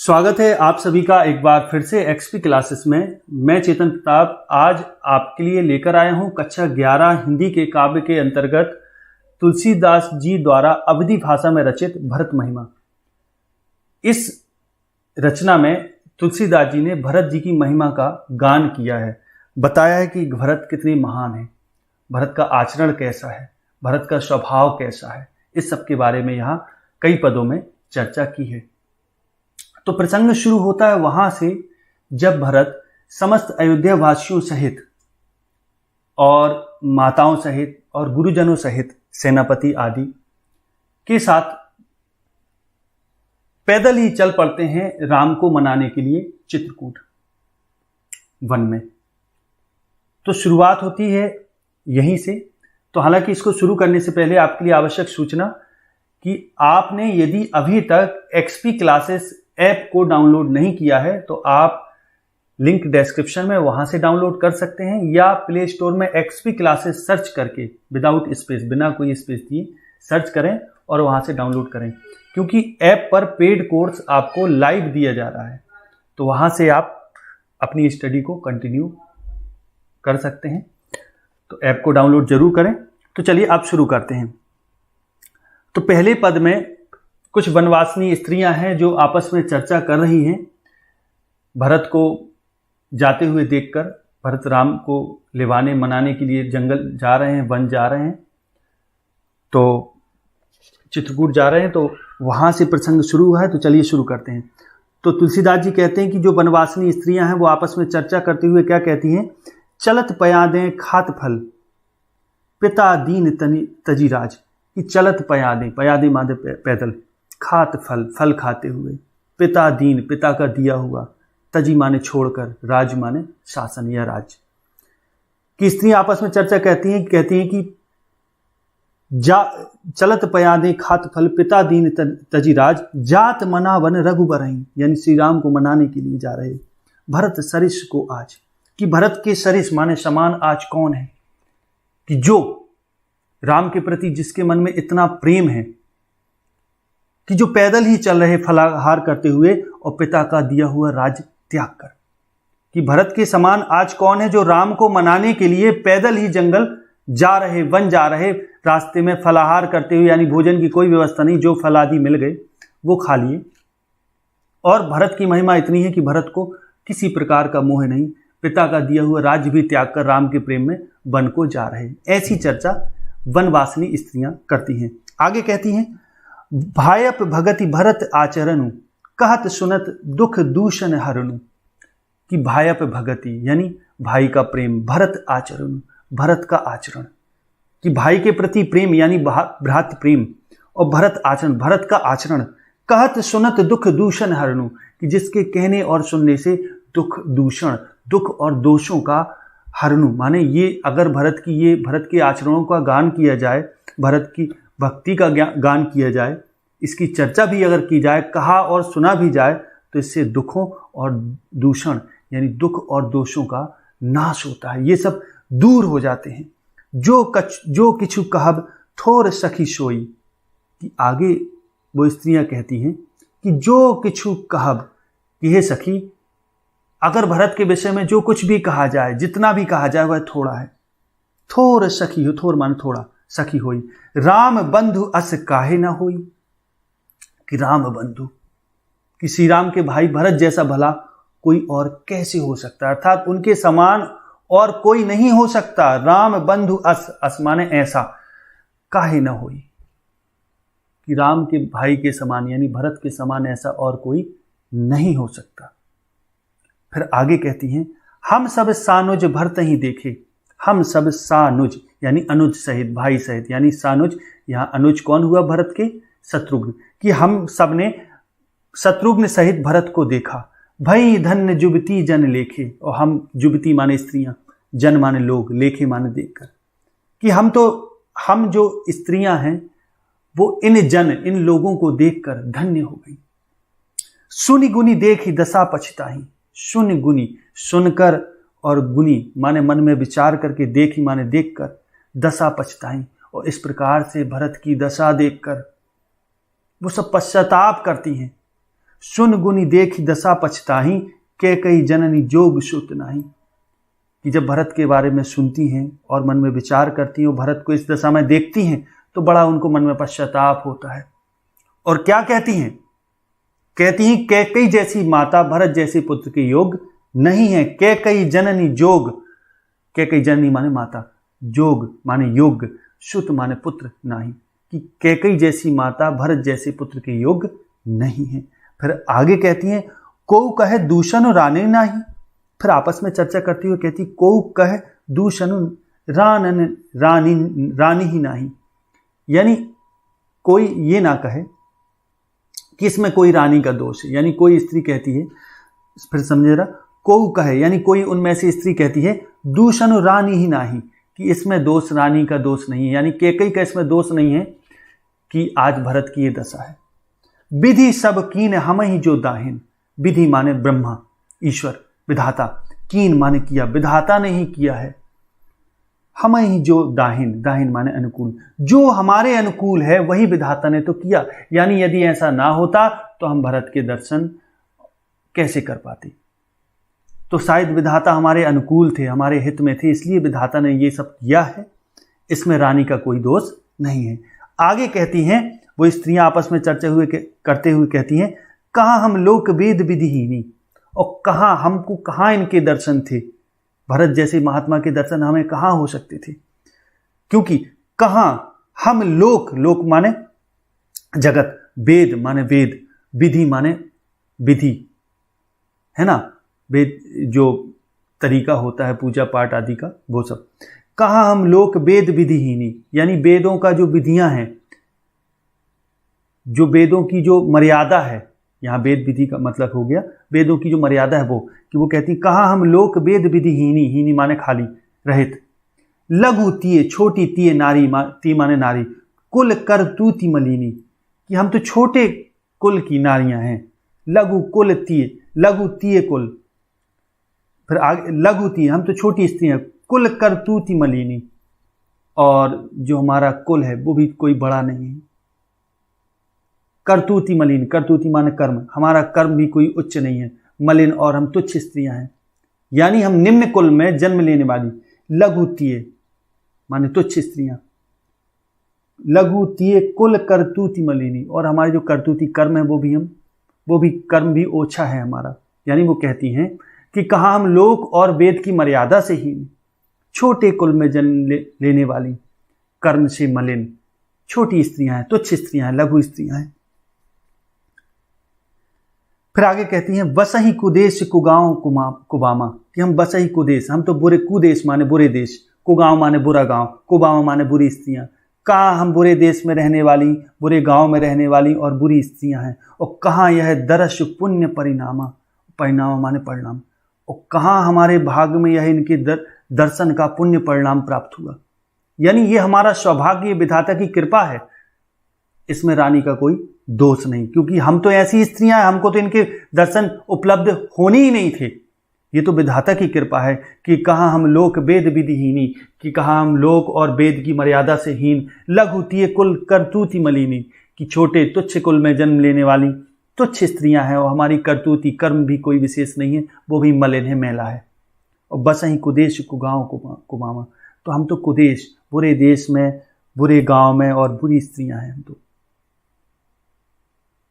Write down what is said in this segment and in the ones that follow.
स्वागत है आप सभी का एक बार फिर से एक्सपी क्लासेस में। मैं चेतन प्रताप आज आपके लिए लेकर आया हूं कक्षा 11 हिंदी के काव्य के अंतर्गत तुलसीदास जी द्वारा अवधी भाषा में रचित भरत महिमा। इस रचना में तुलसीदास जी ने भरत जी की महिमा का गान किया है, बताया है कि भरत कितने महान है, भरत का आचरण कैसा है, भरत का स्वभाव कैसा है। इस सब के बारे में यहाँ कई पदों में चर्चा की है। तो प्रसंग शुरू होता है वहां से जब भरत समस्त अयोध्या वासियों सहित और माताओं सहित और गुरुजनों सहित सेनापति आदि के साथ पैदल ही चल पड़ते हैं राम को मनाने के लिए चित्रकूट वन में। तो शुरुआत होती है यहीं से। तो हालांकि इसको शुरू करने से पहले आपके लिए आवश्यक सूचना कि आपने यदि अभी तक एक्सपी क्लासेस ऐप को डाउनलोड नहीं किया है तो आप लिंक डिस्क्रिप्शन में वहां से डाउनलोड कर सकते हैं, या प्ले स्टोर में एक्सपी क्लासेस सर्च करके विदाउट स्पेस, बिना कोई स्पेस दिए सर्च करें और वहां से डाउनलोड करें, क्योंकि ऐप पर पेड कोर्स आपको लाइव दिया जा रहा है। तो वहां से आप अपनी स्टडी को कंटिन्यू कर सकते हैं। तो ऐप को डाउनलोड जरूर करें। तो चलिए आप शुरू करते हैं। तो पहले पद में कुछ वनवासिनी स्त्रियां हैं जो आपस में चर्चा कर रही हैं। भरत को जाते हुए देखकर भरत राम को लिवाने मनाने के लिए जंगल जा रहे हैं, वन जा रहे हैं, तो चित्रकूट जा रहे हैं। तो वहां से प्रसंग शुरू हुआ है। तो चलिए शुरू करते हैं। तो तुलसीदास जी कहते हैं कि जो वनवासिनी स्त्रियां हैं वो आपस में चर्चा करते हुए क्या कहती हैं, चलत पयादें खात फल पिता दीन तजीराज। कि चलत पयादें, पयादें माने पैदल, खात फल, फल खाते हुए, पिता दीन, पिता का दिया हुआ, तजी माने छोड़कर, राज माने शासन या राज। कि स्त्रियां आपस में चर्चा कहती हैं कि चलत पयादे खात फल पिता दीन तजी राज, जात मना वन रघुबरहि। यानी श्री राम को मनाने के लिए जा रहे भरत सरिस को आज। कि भरत के सरिस माने समान आज कौन है, कि जो राम के प्रति जिसके मन में इतना प्रेम है कि जो पैदल ही चल रहे फलाहार करते हुए और पिता का दिया हुआ राज त्याग कर। कि भरत के समान आज कौन है जो राम को मनाने के लिए पैदल ही जंगल जा रहे, वन जा रहे, रास्ते में फलाहार करते हुए, यानी भोजन की कोई व्यवस्था नहीं, जो फल आदि मिल गए वो खा लिए। और भरत की महिमा इतनी है कि भरत को किसी प्रकार का मोह नहीं, पिता का दिया हुआ राज्य भी त्याग कर राम के प्रेम में वन को जा रहे। ऐसी चर्चा वनवासिनी स्त्रियां करती हैं। आगे कहती हैं, भायप भगति भरत आचरणु कहत सुनत दुख दूषण हरणु। कि भायप भगति यानी भाई का प्रेम, भरत आचरणु, भरत का आचरण। कि भाई के प्रति प्रेम यानी भ्रातृ प्रेम, और भरत आचरण, भरत का आचरण। कहत सुनत दुख दूषण हरणु। कि जिसके कहने और सुनने से दुख दूषण, दुख और दोषों का हरणु, माने ये अगर भरत के आचरणों का गान किया जाए, भरत की भक्ति का गान किया जाए, इसकी चर्चा भी अगर की जाए, कहा और सुना भी जाए, तो इससे दुखों और दूषण यानी दुख और दोषों का नाश होता है। ये सब दूर हो जाते हैं। जो किछु कहब थोर सखी सोई। कि आगे वो स्त्रियां कहती हैं कि जो किछु कहब, कि हे सखी, अगर भरत के विषय में जो कुछ भी कहा जाए, जितना भी कहा जाए वह थोड़ा है। थोर सखी हो, थोर मान थोड़ा, सखी होई, राम बंधु अस काहे न होई। कि राम बंधु, कि श्री राम के भाई भरत जैसा भला कोई और कैसे हो सकता है, अर्थात उनके समान और कोई नहीं हो सकता। राम बंधु अस माने ऐसा, काहे न होई। कि राम के भाई के समान यानी भरत के समान ऐसा और कोई नहीं हो सकता। फिर आगे कहती हैं, हम सब सानुज भरत ही देखे। हम सब सानुज यानी अनुज सहित, भाई सहित, यानी सानुज, यहां अनुज कौन हुआ भरत के, शत्रुघ्न। कि हम सब ने शत्रुघ्न सहित भरत को देखा। भई धन्य जुबती जन लेखे। और हम जुबती माने स्त्रियां, जन माने लोग, लेखे माने देखकर। कि हम जो स्त्रियां हैं वो इन लोगों को देखकर धन्य हो गई। सुनि गुनी देखी दशा पछताही। सुनि गुनी, सुनकर, और गुनी माने मन में विचार करके, देखी माने देखकर, दशा पछताई। और इस प्रकार से भरत की दशा देखकर वो सब पश्चाताप करती हैं। सुन गुनी देखी दशा पछताही, कैकेयी जननी जोग सुत नाही। कि जब भरत के बारे में सुनती हैं और मन में विचार करती हैं और भरत को इस दशा में देखती हैं तो बड़ा उनको मन में पश्चाताप होता है। और क्या कहती हैं? कहती हैं कैकेयी जैसी माता भरत जैसे पुत्र के योग नहीं है। कैकेयी जननी जोग, कैकेयी जननी माने माता, जोग माने योग, सुत माने पुत्र नहीं, कि कैकेयी जैसी माता भरत जैसे पुत्र के योग नहीं है। फिर आगे कहती हैं कोउ कहे दूषण रानी नाही। फिर आपस में चर्चा करती हुई कहती कोउ कहे दूषण रानी ही नहीं, यानी कोई ये ना कहे कि इसमें कोई रानी का दोष है। यानी कोई स्त्री कहती है, फिर समझे रहा, कोउ कहे यानी कोई उनमें से स्त्री कहती है दूषण रानी ही नहीं, कि इसमें दोष रानी का दोष नहीं है, यानी कैकेयी का इसमें दोष नहीं है कि आज भरत की ये दशा है। विधि सब कीन हम ही जो दाहिन। विधि माने ब्रह्मा, ईश्वर, विधाता। कीन माने किया, विधाता ने ही किया है। हम ही जो दाहिन, दाहिन माने अनुकूल, जो हमारे अनुकूल है वही विधाता ने तो किया। यानी यदि ऐसा ना होता तो हम भरत के दर्शन कैसे कर पाते? तो शायद विधाता हमारे अनुकूल थे, हमारे हित में थे, इसलिए विधाता ने ये सब किया है। इसमें रानी का कोई दोष नहीं है। आगे कहती हैं वो स्त्रियां आपस में चर्चा करते हुए कहती हैं कहाँ हम लोक वेद विधिहीनी, और कहाँ हमको, कहाँ इनके दर्शन थे? भरत जैसे महात्मा के दर्शन हमें कहाँ हो सकते थे? क्योंकि कहाँ हम लोक, लोक माने जगत, वेद माने वेद, विधि माने विधि, है ना, वेद जो तरीका होता है पूजा पाठ आदि का, वो सब। कहाँ हम लोक वेद विधिहीनी, यानी वेदों का जो विधियां हैं, जो वेदों की जो मर्यादा है, यहाँ वेद विधि का मतलब हो गया वेदों की जो मर्यादा है वो, कि वो कहती कहाँ हम लोक वेद विधिहीनी, हीनी माने खाली, रहित, लघु तिये, छोटी तिये नारी, ती माने नारी, कुल कर तूति मलिनी, कि हम तो छोटे कुल की नारियां हैं। लघु कुल तिये, लघु तिये कुल, फिर आगे लघु तिये, हम तो छोटी स्त्रियां, कुल कर तूति मलिनी, और जो हमारा कुल है वो भी कोई बड़ा नहीं है। करतूति मलिन, करतूति माने कर्म, हमारा कर्म भी कोई उच्च नहीं है। मलिन, और हम तुच्छ स्त्रियां हैं, यानी हम निम्न कुल में जन्म लेने वाली। लघु तिये माने तुच्छ स्त्रियां, लघु तिये कुल करतूति मलिनी, और हमारे जो करतूति कर्म है वो भी कर्म भी ओछा है हमारा। यानी वो कहती हैं कि कहाँ हम लोक और वेद की मर्यादा से ही, छोटे कुल में जन्म लेने वाली, कर्म से मलिन, छोटी स्त्रियां हैं, तुच्छ स्त्रियां हैं, लघु स्त्रियां हैं। फिर आगे कहती हैं बसही कुदेश कुगांव कुबामा, कि हम बसही कुदेश, हम तो बुरे, कुदेश माने बुरे देश, कुगांव माने बुरा गांव, कुबामा माने बुरी स्त्रियां। कहाँ हम बुरे देश में रहने वाली, बुरे गांव में रहने वाली और बुरी स्त्रियां हैं। और कहाँ यह दर्श पुण्य परिणामा, परिणाम माने परिणाम, और कहाँ हमारे भाग में यह इनके दर्शन का पुण्य परिणाम प्राप्त हुआ। यानी ये हमारा सौभाग्य, विधाता की कृपा है, इसमें रानी का कोई दोष नहीं, क्योंकि हम तो ऐसी स्त्रियां हैं, हमको तो इनके दर्शन उपलब्ध होने ही नहीं थे। ये तो विधाता की कृपा है कि कहाँ हम लोक वेद विधिहीनी, कि कहाँ हम लोक और वेद की मर्यादा से हीन, लघु तिये कुल करतूति मलिनी, कि छोटे तुच्छ कुल में जन्म लेने वाली तुच्छ स्त्रियां हैं, और हमारी करतूति कर्म भी कोई विशेष नहीं है, वो भी मलिन है, मैला है। और बस ही कुदेश कुगांव कुमामा, तो हम तो कुदेश, बुरे देश में, बुरे गांव में, और बुरी स्त्रियां हैं हम तो,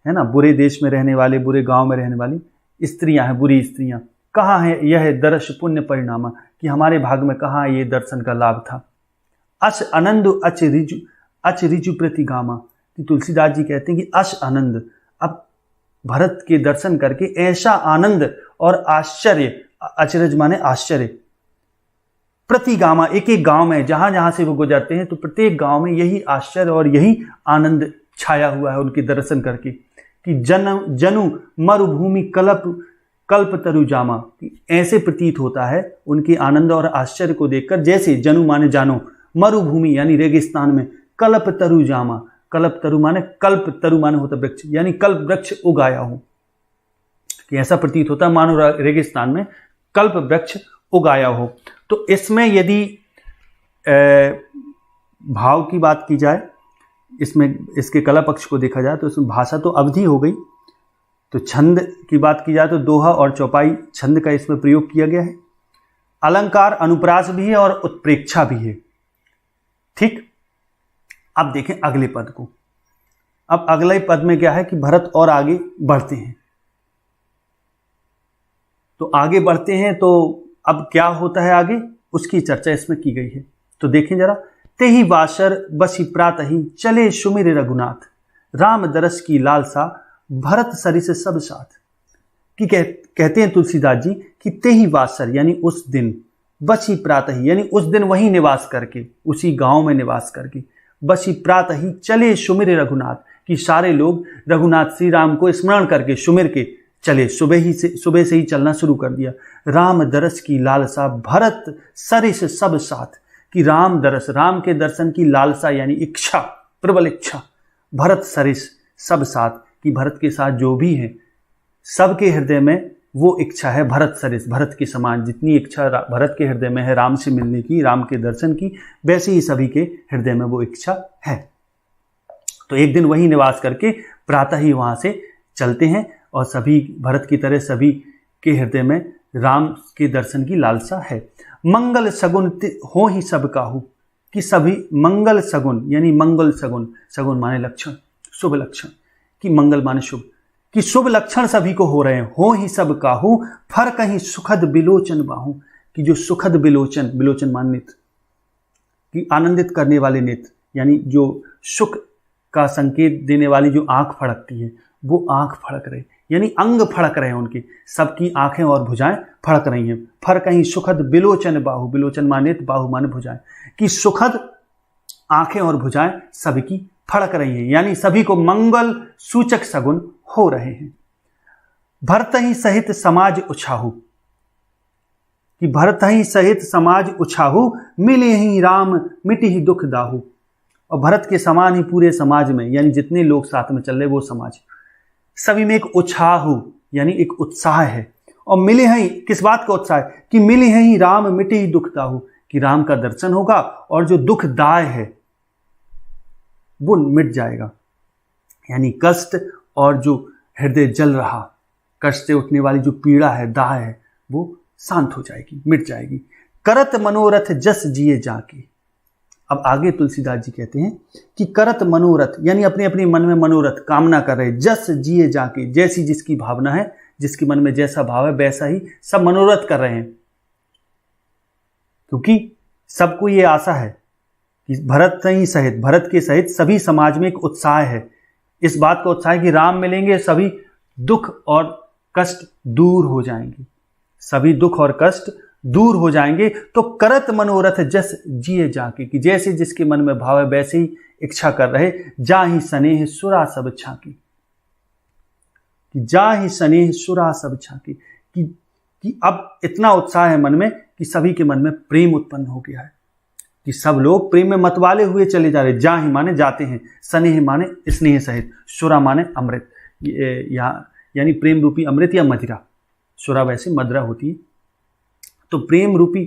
है ना, बुरे देश में रहने वाले, बुरे गांव में रहने वाली स्त्रियां हैं, बुरी स्त्रियां। कहाँ है यह दर्श पुण्य परिणामा, कि हमारे भाग में कहाँ ये दर्शन का लाभ था। अश आनंद अच रिजु प्रतिगामा, कि तुलसीदास जी कहते हैं कि अश आनंद, अब भरत के दर्शन करके ऐसा आनंद और आश्चर्य, अचरज माने आश्चर्य, प्रतिगामा, एक एक गांव में जहां जहां से वो गुजरते हैं तो प्रत्येक गांव में यही आश्चर्य और यही आनंद छाया हुआ है उनके दर्शन करके, कि जनु मरुभूमि कल्प तरु जामा, ऐसे प्रतीत होता है उनके आनंद और आश्चर्य को देखकर, जैसे जनु माने जानो, मरुभूमि यानी रेगिस्तान में, कल्प तरु जामा, कल्प तरु माने, कल्प तरु माने होता वृक्ष, यानी कल्प वृक्ष उगाया हो, कि ऐसा प्रतीत होता है मानो रेगिस्तान में कल्प वृक्ष उगाया हो। तो इसमें यदि भाव की बात की जाए, इसमें इसके कला पक्ष को देखा जाए तो इसमें भाषा तो अवधि हो गई, तो छंद की बात की जाए तो दोहा और चौपाई छंद का इसमें प्रयोग किया गया है। अलंकार अनुप्रास भी है और उत्प्रेक्षा भी है। ठीक, अब देखें अगले पद को। अब अगले पद में क्या है कि भरत और आगे बढ़ते हैं। तो आगे बढ़ते हैं तो अब क्या होता है आगे, उसकी चर्चा इसमें की गई है। तो देखें जरा, तेहि वासर बसी प्रातहि चले सुमिर रघुनाथ, राम दरस की लालसा भरत सरिस सब साथ। कि कहते हैं तुलसीदास जी कि तेहि वासर यानी उस दिन, बसी प्रातहि यानी उस दिन वहीं निवास करके, उसी गांव में निवास करके, बसी प्रातहि चले सुमिर रघुनाथ, कि सारे लोग रघुनाथ श्री राम को स्मरण करके सुमिर के चले, सुबह से ही चलना शुरू कर दिया। राम दरस की लालसा भरत सरिस सब साथ, कि राम दरस, राम के दर्शन की लालसा यानी इच्छा, प्रबल इच्छा, भरत सरिस सब साथ, कि भरत के साथ जो भी है सबके हृदय में वो इच्छा है भरत सरिस, भरत के समान जितनी इच्छा भरत के हृदय में है राम से मिलने की, राम के दर्शन की, वैसे ही सभी के हृदय में वो इच्छा है। तो एक दिन वही निवास करके प्रातः ही वहां से चलते हैं और सभी भरत की तरह सभी के हृदय में राम के दर्शन की लालसा है। मंगल सगुन हो ही सब काहू, कि सभी मंगल सगुन यानी मंगल सगुन, सगुन माने लक्षण, शुभ लक्षण, कि मंगल माने शुभ, कि शुभ लक्षण सभी को हो रहे हैं। हो ही सब काहू फर कहीं सुखद बिलोचन बाहू, कि जो सुखद बिलोचन, बिलोचन मान नेत्र, कि आनंदित करने वाले नेत्र, यानी जो सुख का संकेत देने वाली जो आंख फड़कती है वो आंख फड़क रहे, यानी अंग फड़क रहे हैं उनके, सबकी आंखें और भुजाएं फड़क रही हैं। फर कहीं सुखद बिलोचन बाहू, बिलोचन माने नेत्र, बाहू माने भुजाएं, कि सुखद आंखें और भुजाएं सबकी फड़क रही हैं, यानी सभी को मंगल सूचक सगुन हो रहे हैं। भरत ही सहित समाज उछाहू, कि भरत ही सहित समाज उछाहू, मिले ही राम मिटी ही दुख दाहू। और भरत के समान ही पूरे समाज में, यानी जितने लोग साथ में चल रहे वो समाज, सभी में एक उछाहू यानी एक उत्साह है। और मिले हैं, किस बात का उत्साह है, कि मिले हैं ही राम मिटे ही दुख दाहू, कि राम का दर्शन होगा और जो दुख दाय है वो मिट जाएगा, यानी कष्ट और जो हृदय जल रहा, कष्ट से उठने वाली जो पीड़ा है, दाह है, वो शांत हो जाएगी, मिट जाएगी। करत मनोरथ जस जिए जाके। अब आगे तुलसीदास जी कहते हैं कि करत मनोरथ यानी अपने अपने मन में मनोरथ कामना कर रहे, जस जिए जाके, जैसी जिसकी भावना है, जिसके मन में जैसा भाव है वैसा ही सब मनोरथ कर रहे हैं, क्योंकि सबको ये आशा है कि भरत ही सहित, भरत के सहित सभी समाज में एक उत्साह है, इस बात का उत्साह है कि राम मिलेंगे, सभी दुख और कष्ट दूर हो जाएंगे, सभी दुख और कष्ट दूर हो जाएंगे। तो करत मनोरथ जस जिए जाके, कि जैसे जिसके मन में भाव है वैसे ही इच्छा कर रहे, जा ही स्नेह सुरा सब छाके, कि जा ही स्नेह सुरा सब छाके, कि अब इतना उत्साह है मन में कि सभी के मन में प्रेम उत्पन्न हो गया है, कि सब लोग प्रेम में मतवाले हुए चले जा रहे। जा ही माने जाते हैं, स्नेह माने स्नेह सहित, सुरा माने अमृत, यानी प्रेम रूपी अमृत या मदिरा, सुरा वैसे मदिरा होती है, तो प्रेम रूपी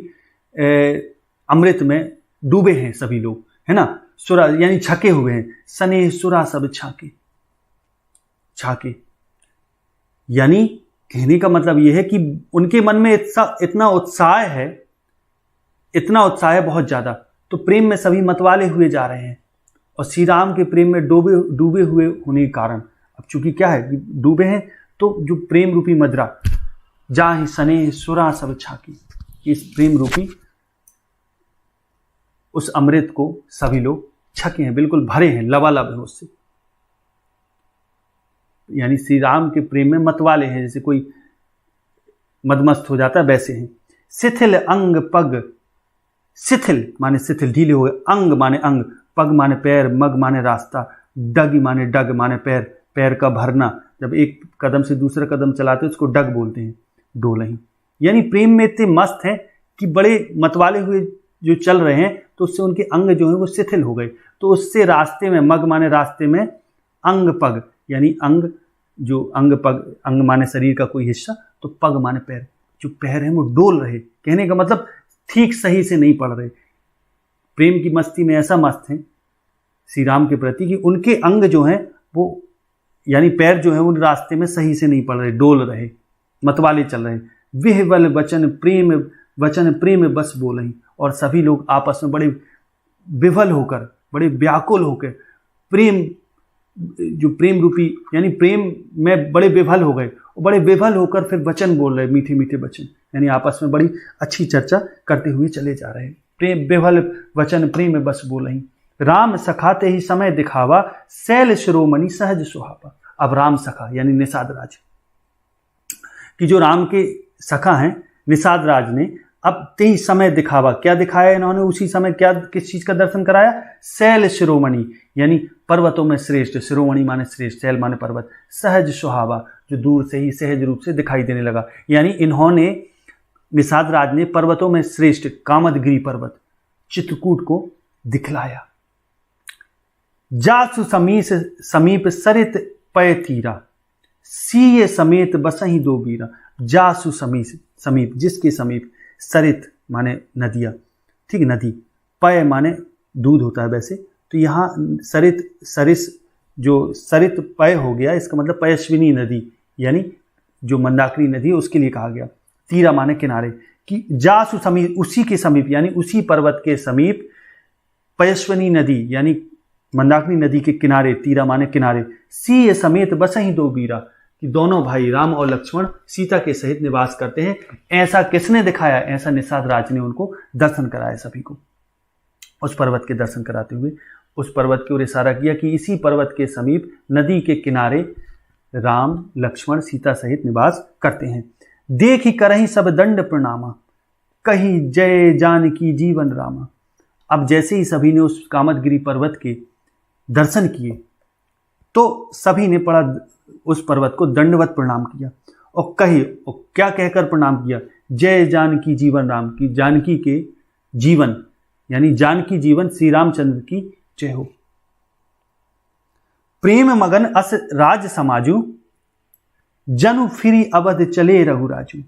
अमृत में डूबे हैं सभी लोग, है ना। सुरा यानी छके हुए हैं, स्नेह सुरा सब छाके, छाके यानी कहने का मतलब यह है कि उनके मन में इतना उत्साह है, इतना उत्साह है बहुत ज्यादा, तो प्रेम में सभी मतवाले हुए जा रहे हैं और श्री राम के प्रेम में डूबे हुए होने के कारण, अब चूंकि क्या है कि डूबे हैं, तो जो प्रेम रूपी मदिरा, जा ही स्नेह सुरा सब छाकी, इस प्रेम रूपी उस अमृत को सभी लोग छके हैं, बिल्कुल भरे हैं, लबालब है उससे, यानी श्री राम के प्रेम में मतवाले हैं, जैसे कोई मदमस्त हो जाता है वैसे हैं। शिथिल अंग पग, शिथिल माने शिथिल, ढीले हुए, अंग माने अंग, पग माने पैर, मग माने रास्ता, डग माने डग माने पैर, पैर का भरना, जब एक कदम से दूसरा कदम चलाते हैं उसको डग बोलते हैं, डोलही, यानी प्रेम में इतने मस्त हैं कि बड़े मतवाले हुए जो चल रहे हैं, तो उससे उनके अंग जो है वो शिथिल हो गए, तो उससे रास्ते में, मग माने रास्ते में, अंग पग यानी अंग, जो अंग पग, अंग माने शरीर का कोई हिस्सा, तो पग माने पैर, जो पैर हैं वो डोल रहे, कहने का मतलब ठीक सही से नहीं पड़ रहे, प्रेम की मस्ती में ऐसा मस्त हैं श्री राम के प्रति कि उनके अंग जो हैं वो यानी पैर जो है उन रास्ते में सही से नहीं पड़ रहे, डोल रहे, मतवाले चल रहे। विह्वल वचन प्रेम बस बोलहीं, और सभी लोग आपस में बड़े विह्वल होकर, बड़े व्याकुल होकर, प्रेम जो प्रेम रूपी यानी प्रेम में बड़े विह्वल हो गए, बड़े विह्वल होकर फिर वचन बोल रहे, मीठे मीठे वचन, यानी आपस में बड़ी अच्छी चर्चा करते हुए चले जा रहे हैं। प्रेम विह्वल वचन प्रेम बस बोलहीं, राम सखाते ही समय दिखावा, शैल शिरोमणि सहज सुहावा। अब राम सखा यानी निषाद राज कि जो राम के सखा हैं, निषाद राज ने अब ते ही समय दिखावा, क्या दिखाया इन्होंने उसी समय, क्या किस चीज का दर्शन कराया? शैल शिरोमणि यानी पर्वतों में श्रेष्ठ, शिरोमणि माने श्रेष्ठ, शैल माने पर्वत, सहज सुहावा जो दूर से ही सहज रूप से दिखाई देने लगा। यानी इन्होंने, निषाद राज ने पर्वतों में श्रेष्ठ कामदगिरी पर्वत चित्रकूट को दिखलाया। जासु समीप सरित पय तीरा, सीये समेत बसहीं दो बीरा। जासु समीप जिसके समीप, सरित माने नदियाँ, ठीक, नदी, पय माने दूध होता है वैसे, तो यहाँ सरिस जो सरित पय हो गया, इसका मतलब पयस्विनी नदी यानी जो मंदाकिनी नदी है उसके लिए कहा गया। तीरा माने किनारे, कि जासु समीप उसी के समीप यानी उसी पर्वत के समीप, पयस्विनी नदी यानी मंदाकिनी नदी के किनारे, तीरा माने किनारे, सीय समेत बसहीं दो बीरा, कि दोनों भाई राम और लक्ष्मण सीता के सहित निवास करते हैं। ऐसा किसने दिखाया? ऐसा निषाद राज ने उनको दर्शन कराया, सभी को उस पर्वत के दर्शन कराते हुए उस पर्वत की ओर इशारा किया कि इसी पर्वत के समीप नदी के किनारे राम लक्ष्मण सीता सहित निवास करते हैं। देख ही करहीं सब दंड प्रणामा, कही जय जानकी जीवन रामा। अब जैसे ही सभी ने उस कामदगिरी पर्वत के दर्शन किए तो सभी ने पड़ा उस पर्वत को दंडवत प्रणाम किया, और कही, और क्या कहकर प्रणाम किया? जय जानकी जीवन राम, की जानकी के जीवन यानी जानकी जीवन श्री रामचंद्र की जय हो। प्रेम मगन अस राज समाजू, जनु फिरी अवध चले रघुराजू।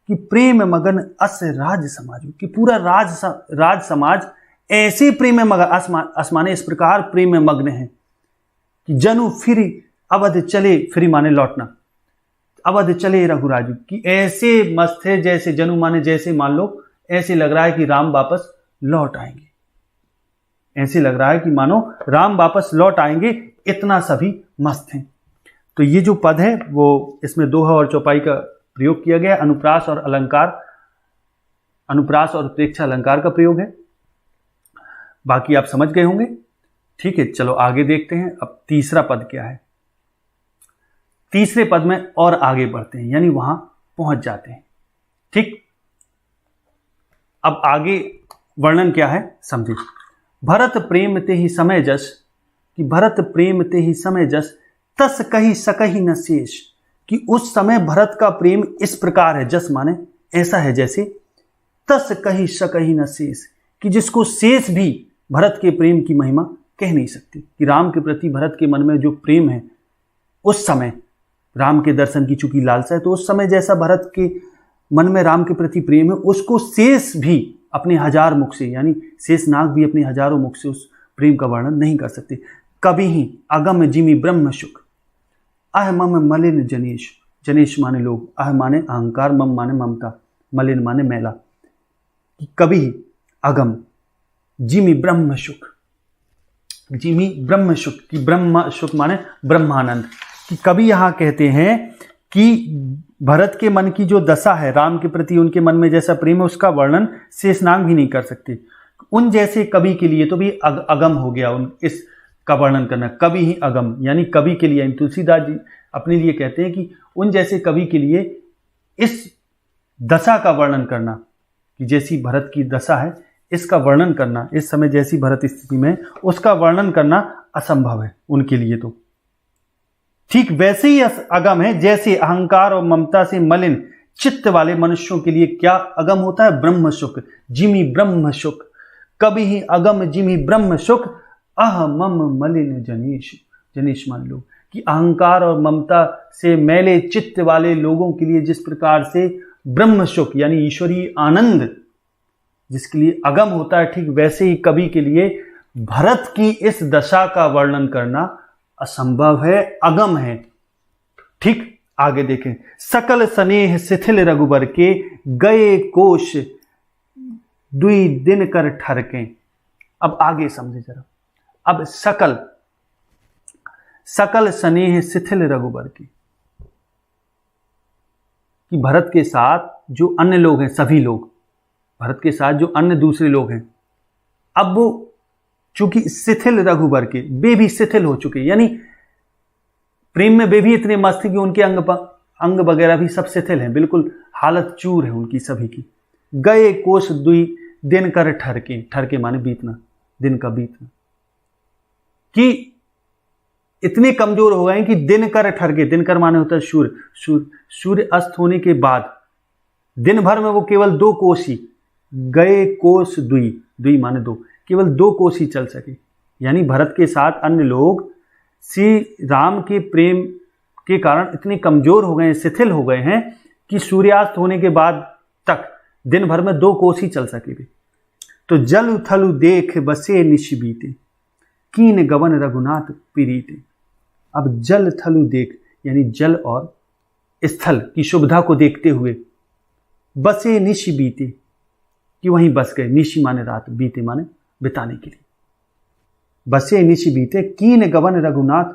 कि प्रेम मगन अस राज समाजू, कि पूरा राज समाज ऐसे प्रेम में मगन, आसमाने इस प्रकार प्रेम में मग्न है कि जनु फिरी अवध चले, फिरी माने लौटना, अवध चले रघुराजू, कि ऐसे मस्त है जैसे, जनु माने जैसे, मान लो ऐसे लग रहा है कि राम वापस लौट आएंगे, ऐसे लग रहा है कि मानो राम वापस लौट आएंगे, इतना सभी मस्त हैं। तो ये जो पद है वो इसमें दोहा और चौपाई का प्रयोग किया गया, अनुप्रास और अलंकार, अनुप्रास और उत्प्रेक्षा अलंकार का प्रयोग है। बाकी आप समझ गए होंगे, ठीक है। चलो आगे देखते हैं अब तीसरा पद क्या है। तीसरे पद में और आगे बढ़ते हैं, यानी वहां पहुंच जाते हैं, ठीक। अब आगे वर्णन क्या है समझिए। भरत प्रेम ते ही समय जस, कि भरत प्रेम ते ही समय जस, तस कही सकही न शेष, कि उस समय भरत का प्रेम इस प्रकार है, जस माने ऐसा है जैसे, तस कही सकही न शेष, कि जिसको शेष भी भरत के प्रेम की महिमा कह नहीं सकती। कि राम के प्रति भरत के मन में जो प्रेम है, उस समय राम के दर्शन की चूंकि लालसा है, तो उस समय जैसा भरत के मन में राम के प्रति प्रेम है, उसको शेष भी अपने हजार मुख से, यानी शेष नाग भी अपने हजारों मुख से उस प्रेम का वर्णन नहीं कर सकते। कभी ही अगम जिमी ब्रह्म सुख, अह मम मलिन जनेश, जनेश माने लोग, अह माने अहंकार, मम माने ममता, मलिन माने मैला। कि कभी अगम जिमी ब्रह्म सुख, जिमी ब्रह्म सुख, कि ब्रह्म सुख माने ब्रह्मानंद। कि कभी यहाँ कहते हैं कि भरत के मन की जो दशा है, राम के प्रति उनके मन में जैसा प्रेम है, उसका वर्णन शेषनाग भी नहीं कर सकते। उन जैसे कवि के लिए तो भी अगम हो गया उन इस का वर्णन करना, कवि ही अगम, यानी कवि के लिए, तुलसीदास जी अपने लिए कहते हैं कि उन जैसे कवि के लिए इस दशा का वर्णन करना, कि जैसी भरत की दशा है इसका वर्णन करना, इस समय जैसी भरत स्थिति में उसका वर्णन करना असंभव है उनके लिए। तो ठीक वैसे ही अगम है जैसे अहंकार और ममता से मलिन चित्त वाले मनुष्यों के लिए क्या अगम होता है? ब्रह्म सुख, जिमी ब्रह्म सुख, कभी ही अगम जिमी ब्रह्म सुख, अह मम मलिन जनेश, जनेश मान लो। कि अहंकार और ममता से मैले चित्त वाले लोगों के लिए जिस प्रकार से ब्रह्म सुख यानी ईश्वरीय आनंद जिसके लिए अगम होता है, ठीक वैसे ही कवि के लिए भरत की इस दशा का वर्णन करना असंभव है, अगम है। ठीक, आगे देखें। सकल स्नेह शिथिल रघुबर के, गए कोश दुई दिन कर ठरके। अब आगे समझे जरा। अब सकल स्नेह शिथिल रघुबर की, कि भरत के साथ जो अन्य लोग हैं, सभी लोग, भरत के साथ जो अन्य दूसरे लोग हैं, अब वो चूंकि शिथिल रघुबर के, वे भी शिथिल हो चुके, यानी प्रेम में वे भी इतने मस्त कि उनके अंग वगैरह भी सब शिथिल हैं, बिल्कुल हालत चूर है उनकी सभी की। गए कोश दुई दिन कर ठरके, ठरके माने बीतना, दिन का बीतना, कि इतने कमजोर हो गए कि दिन कर ठरके, दिन कर माने होता है सूर्य अस्त होने के बाद दिन भर में वो केवल 2 कोस ही, गए कोस दुई माने 2, केवल 2 कोस ही चल सके। यानी भरत के साथ अन्य लोग श्री राम के प्रेम के कारण इतने कमजोर हो गए हैं, शिथिल हो गए हैं कि सूर्यास्त होने के बाद तक दिन भर में 2 कोस ही चल सके थे। तो जल उथलु देख बसे निश बीते, कीन गवन रघुनाथ प्रीते। अब जल थलु देख, यानी जल और स्थल की शुभता को देखते हुए बसे निश बीते, कि वहीं बस गए। निशी माने रात, बीते माने बिताने के लिए। बसे निश बीते, कीन गवन रघुनाथ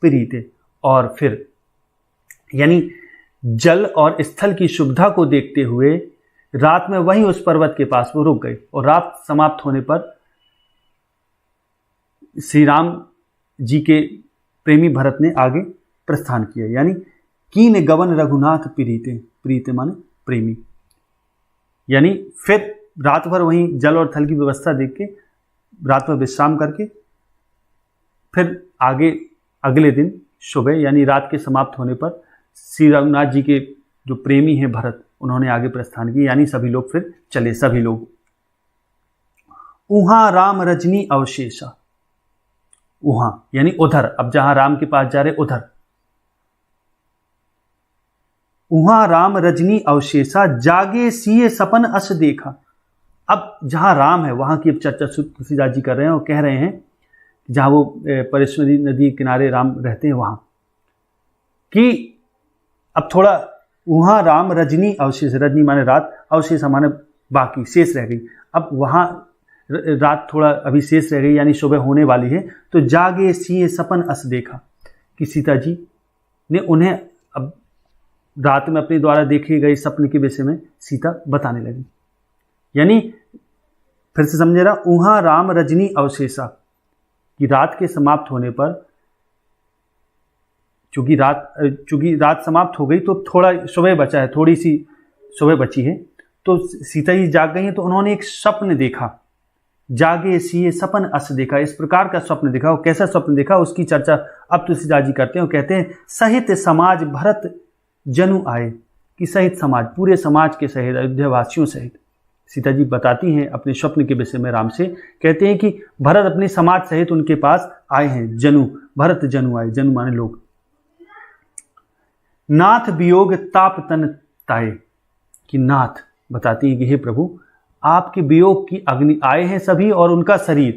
प्रीते। और फिर यानी जल और स्थल की शुभता को देखते हुए रात में वहीं उस पर्वत के पास वो रुक गए, और रात समाप्त होने पर श्री राम जी के प्रेमी भरत ने आगे प्रस्थान किया। यानी कीन गवन रघुनाथ प्रीते, प्रीते माने प्रेमी। यानी फिर रात भर वहीं जल और थल की व्यवस्था देख के रात भर विश्राम करके फिर आगे अगले दिन सुबह यानी रात के समाप्त होने पर श्री रघुनाथ जी के जो प्रेमी हैं भरत, उन्होंने आगे प्रस्थान किया। यानी सभी लोग फिर चले, सभी लोग। उहाँ राम रजनी अवशेषा, वहां यानी उधर, अब जहां राम के पास जा रहे उधर। उहाँ राम रजनी अवशेषा, जागे सीए सपन अस देखा। अब जहां राम है वहां की अब चर्चा तुलसीदास जी कर रहे हैं और कह रहे हैं जहां वो परेश्वरी नदी किनारे राम रहते हैं वहां, कि अब थोड़ा वहां राम रजनी अवशेष, रजनी माने रात, अवशेष माने बाकी, शेष रह गई। अब वहां रात थोड़ा अभी शेष रह गई, यानी सुबह होने वाली है। तो जागे सिंह सपन अस देखा, कि सीता जी ने उन्हें अब रात में अपने द्वारा देखे गए सपने के विषय में सीता बताने लगी। यानी फिर से समझे रहा, उहाँ राम रजनी अवशेषा, कि रात के समाप्त होने पर चूंकि रात समाप्त हो गई तो थोड़ा सुबह बचा है, थोड़ी सी सुबह बची है, तो सीता जी जाग गई हैं। तो उन्होंने एक स्वप्न देखा, जागे सिए सपन अस देखा, इस प्रकार का स्वप्न देखा। और कैसा स्वप्न देखा उसकी चर्चा अब तुलसीदास जी करते हैं और कहते हैं, सहित समाज भरत जनु आए, कि सहित समाज, पूरे समाज के सहित, अयोध्यावासियों सहित। सीता जी बताती हैं अपने स्वप्न के विषय में राम से, कहते हैं कि भरत अपने समाज सहित उनके पास आए हैं, जनु, भरत जनु आए, जनु माने लोग। नाथ वियोग ताप तन ताए, कि नाथ बताती है कि हे प्रभु आपके वियोग की अग्नि आए हैं सभी, और उनका शरीर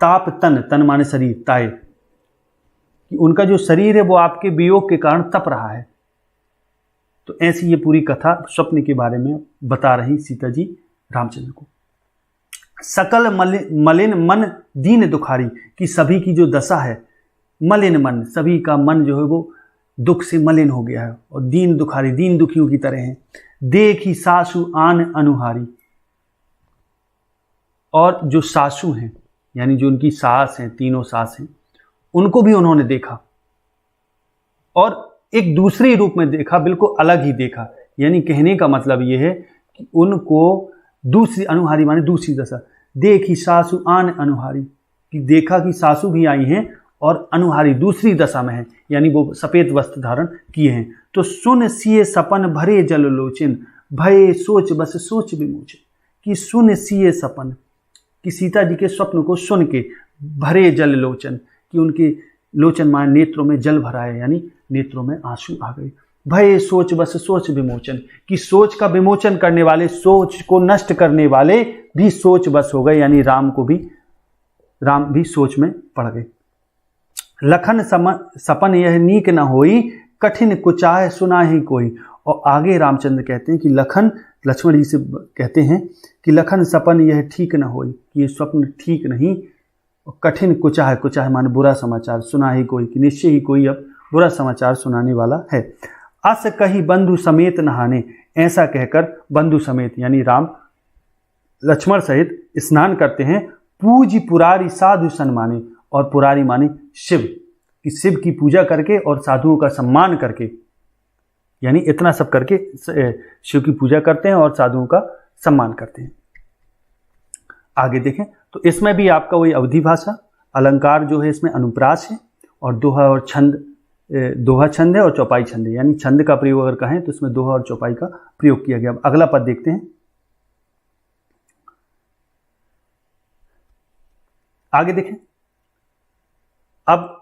ताप तन, तन माने शरीर, ताए, कि उनका जो शरीर है वो आपके वियोग के कारण तप रहा है। तो ऐसी ये पूरी कथा स्वप्न के बारे में बता रही सीता जी रामचंद्र को। सकल मलिन मन दीन दुखारी, कि सभी की जो दशा है, मलिन मन, सभी का मन जो है वो दुख से मलिन हो गया है, और दीन दुखारी, दीन दुखियों की तरह है। देखी सासु आन अनुहारी, और जो सासू हैं यानी जो उनकी सास हैं, तीनों सास हैं, उनको भी उन्होंने देखा, और एक दूसरे रूप में देखा, बिल्कुल अलग ही देखा। यानी कहने का मतलब यह है कि उनको दूसरी, अनुहारी माने दूसरी दशा, देखी सासु आन अनुहारी, कि देखा कि सासू भी आई हैं और अनुहारी दूसरी दशा में है, यानी वो सफेद वस्त्र धारण किए हैं। तो सुन सिए सपन भरे जल लोचन, भय सोच बस सोच विमोचन, कि सुन सिए सपन, कि सीता जी के स्वप्न को सुन के, भरे जल लोचन, कि उनके लोचन माने नेत्रों में जल भरा है, यानी नेत्रों में आंसू आ गए। भय सोच बस सोच विमोचन, कि सोच का विमोचन करने वाले, सोच को नष्ट करने वाले भी सोच बस हो गए, यानी राम भी सोच में पड़ गए। लखन सपन यह नीक न होई, कठिन कुचाह सुना ही कोई। और आगे रामचंद्र कहते हैं कि लक्ष्मण जी से कहते हैं कि लखन सपन यह ठीक न होई, कि ये स्वप्न ठीक नहीं। कठिन कुचाह माने बुरा समाचार, सुना ही कोई, कि निश्चय ही कोई अब बुरा समाचार सुनाने वाला है। अस कही बंधु समेत नहाने, ऐसा कहकर बंधु समेत यानी राम लक्ष्मण सहित स्नान करते हैं। पूजी पुरारी साधु सन्माने, और पुरारी माने शिव, कि शिव की पूजा करके और साधुओं का सम्मान करके, यानी इतना सब करके शिव की पूजा करते हैं और साधुओं का सम्मान करते हैं। आगे देखें तो इसमें भी आपका वही अवधि भाषा, अलंकार जो है इसमें अनुप्रास है, और दोहा और छंद, दोहा छंद है और चौपाई छंद है, यानी छंद का प्रयोग अगर कहें तो इसमें दोहा और चौपाई का प्रयोग किया गया। अब अगला पद देखते हैं। आगे देखें, अब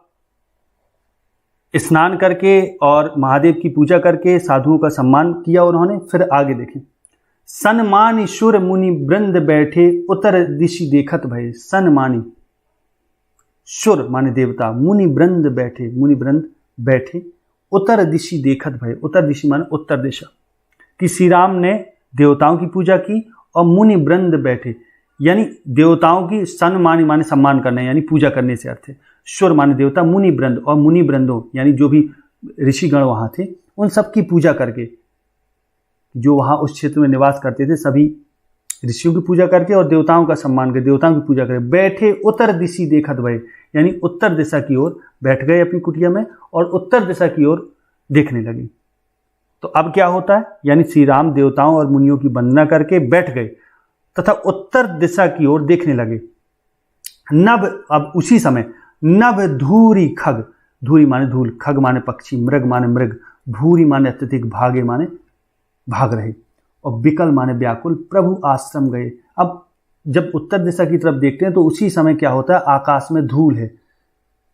स्नान करके और महादेव की पूजा करके साधुओं का सम्मान किया उन्होंने। फिर आगे देखें, सन्मानी शुर मुनि वृंद बैठे, उत्तर दिशि देखत भय। सन्मानी शुर माने देवता, मुनि वृंद बैठे, मुनि वृंद बैठे, उत्तर दिशि देखत भय। उत्तर दिशि माने उत्तर दिशा, कि श्री राम ने देवताओं की पूजा की और मुनि वृंद बैठे, यानी देवताओं की सन्मानी माने सम्मान करना, यानी पूजा करने से अर्थ है। शुर माने देवता, मुनि वृंद और मुनि वृंदों यानी जो भी ऋषिगण वहां थे उन सब की पूजा करके, जो वहां उस क्षेत्र में निवास करते थे सभी ऋषियों की पूजा करके और देवताओं का सम्मान करके, देवताओं की पूजा करके बैठे उत्तर दिशि देखत भय, यानी उत्तर दिशा की ओर बैठ गए अपनी कुटिया में और उत्तर दिशा की ओर देखने लगे। तो अब क्या होता है, यानी श्री राम देवताओं और मुनियों की वंदना करके बैठ गए तथा उत्तर दिशा की ओर देखने लगे। नभ, अब उसी समय नभ धूरी खग, धूरी माने धूल, खग माने पक्षी, मृग माने मृग, भूरी माने अत्यधिक, भागे माने भाग रहे, और विकल माने व्याकुल, प्रभु आश्रम गए। अब जब उत्तर दिशा की तरफ देखते हैं तो उसी समय क्या होता है, आकाश में धूल है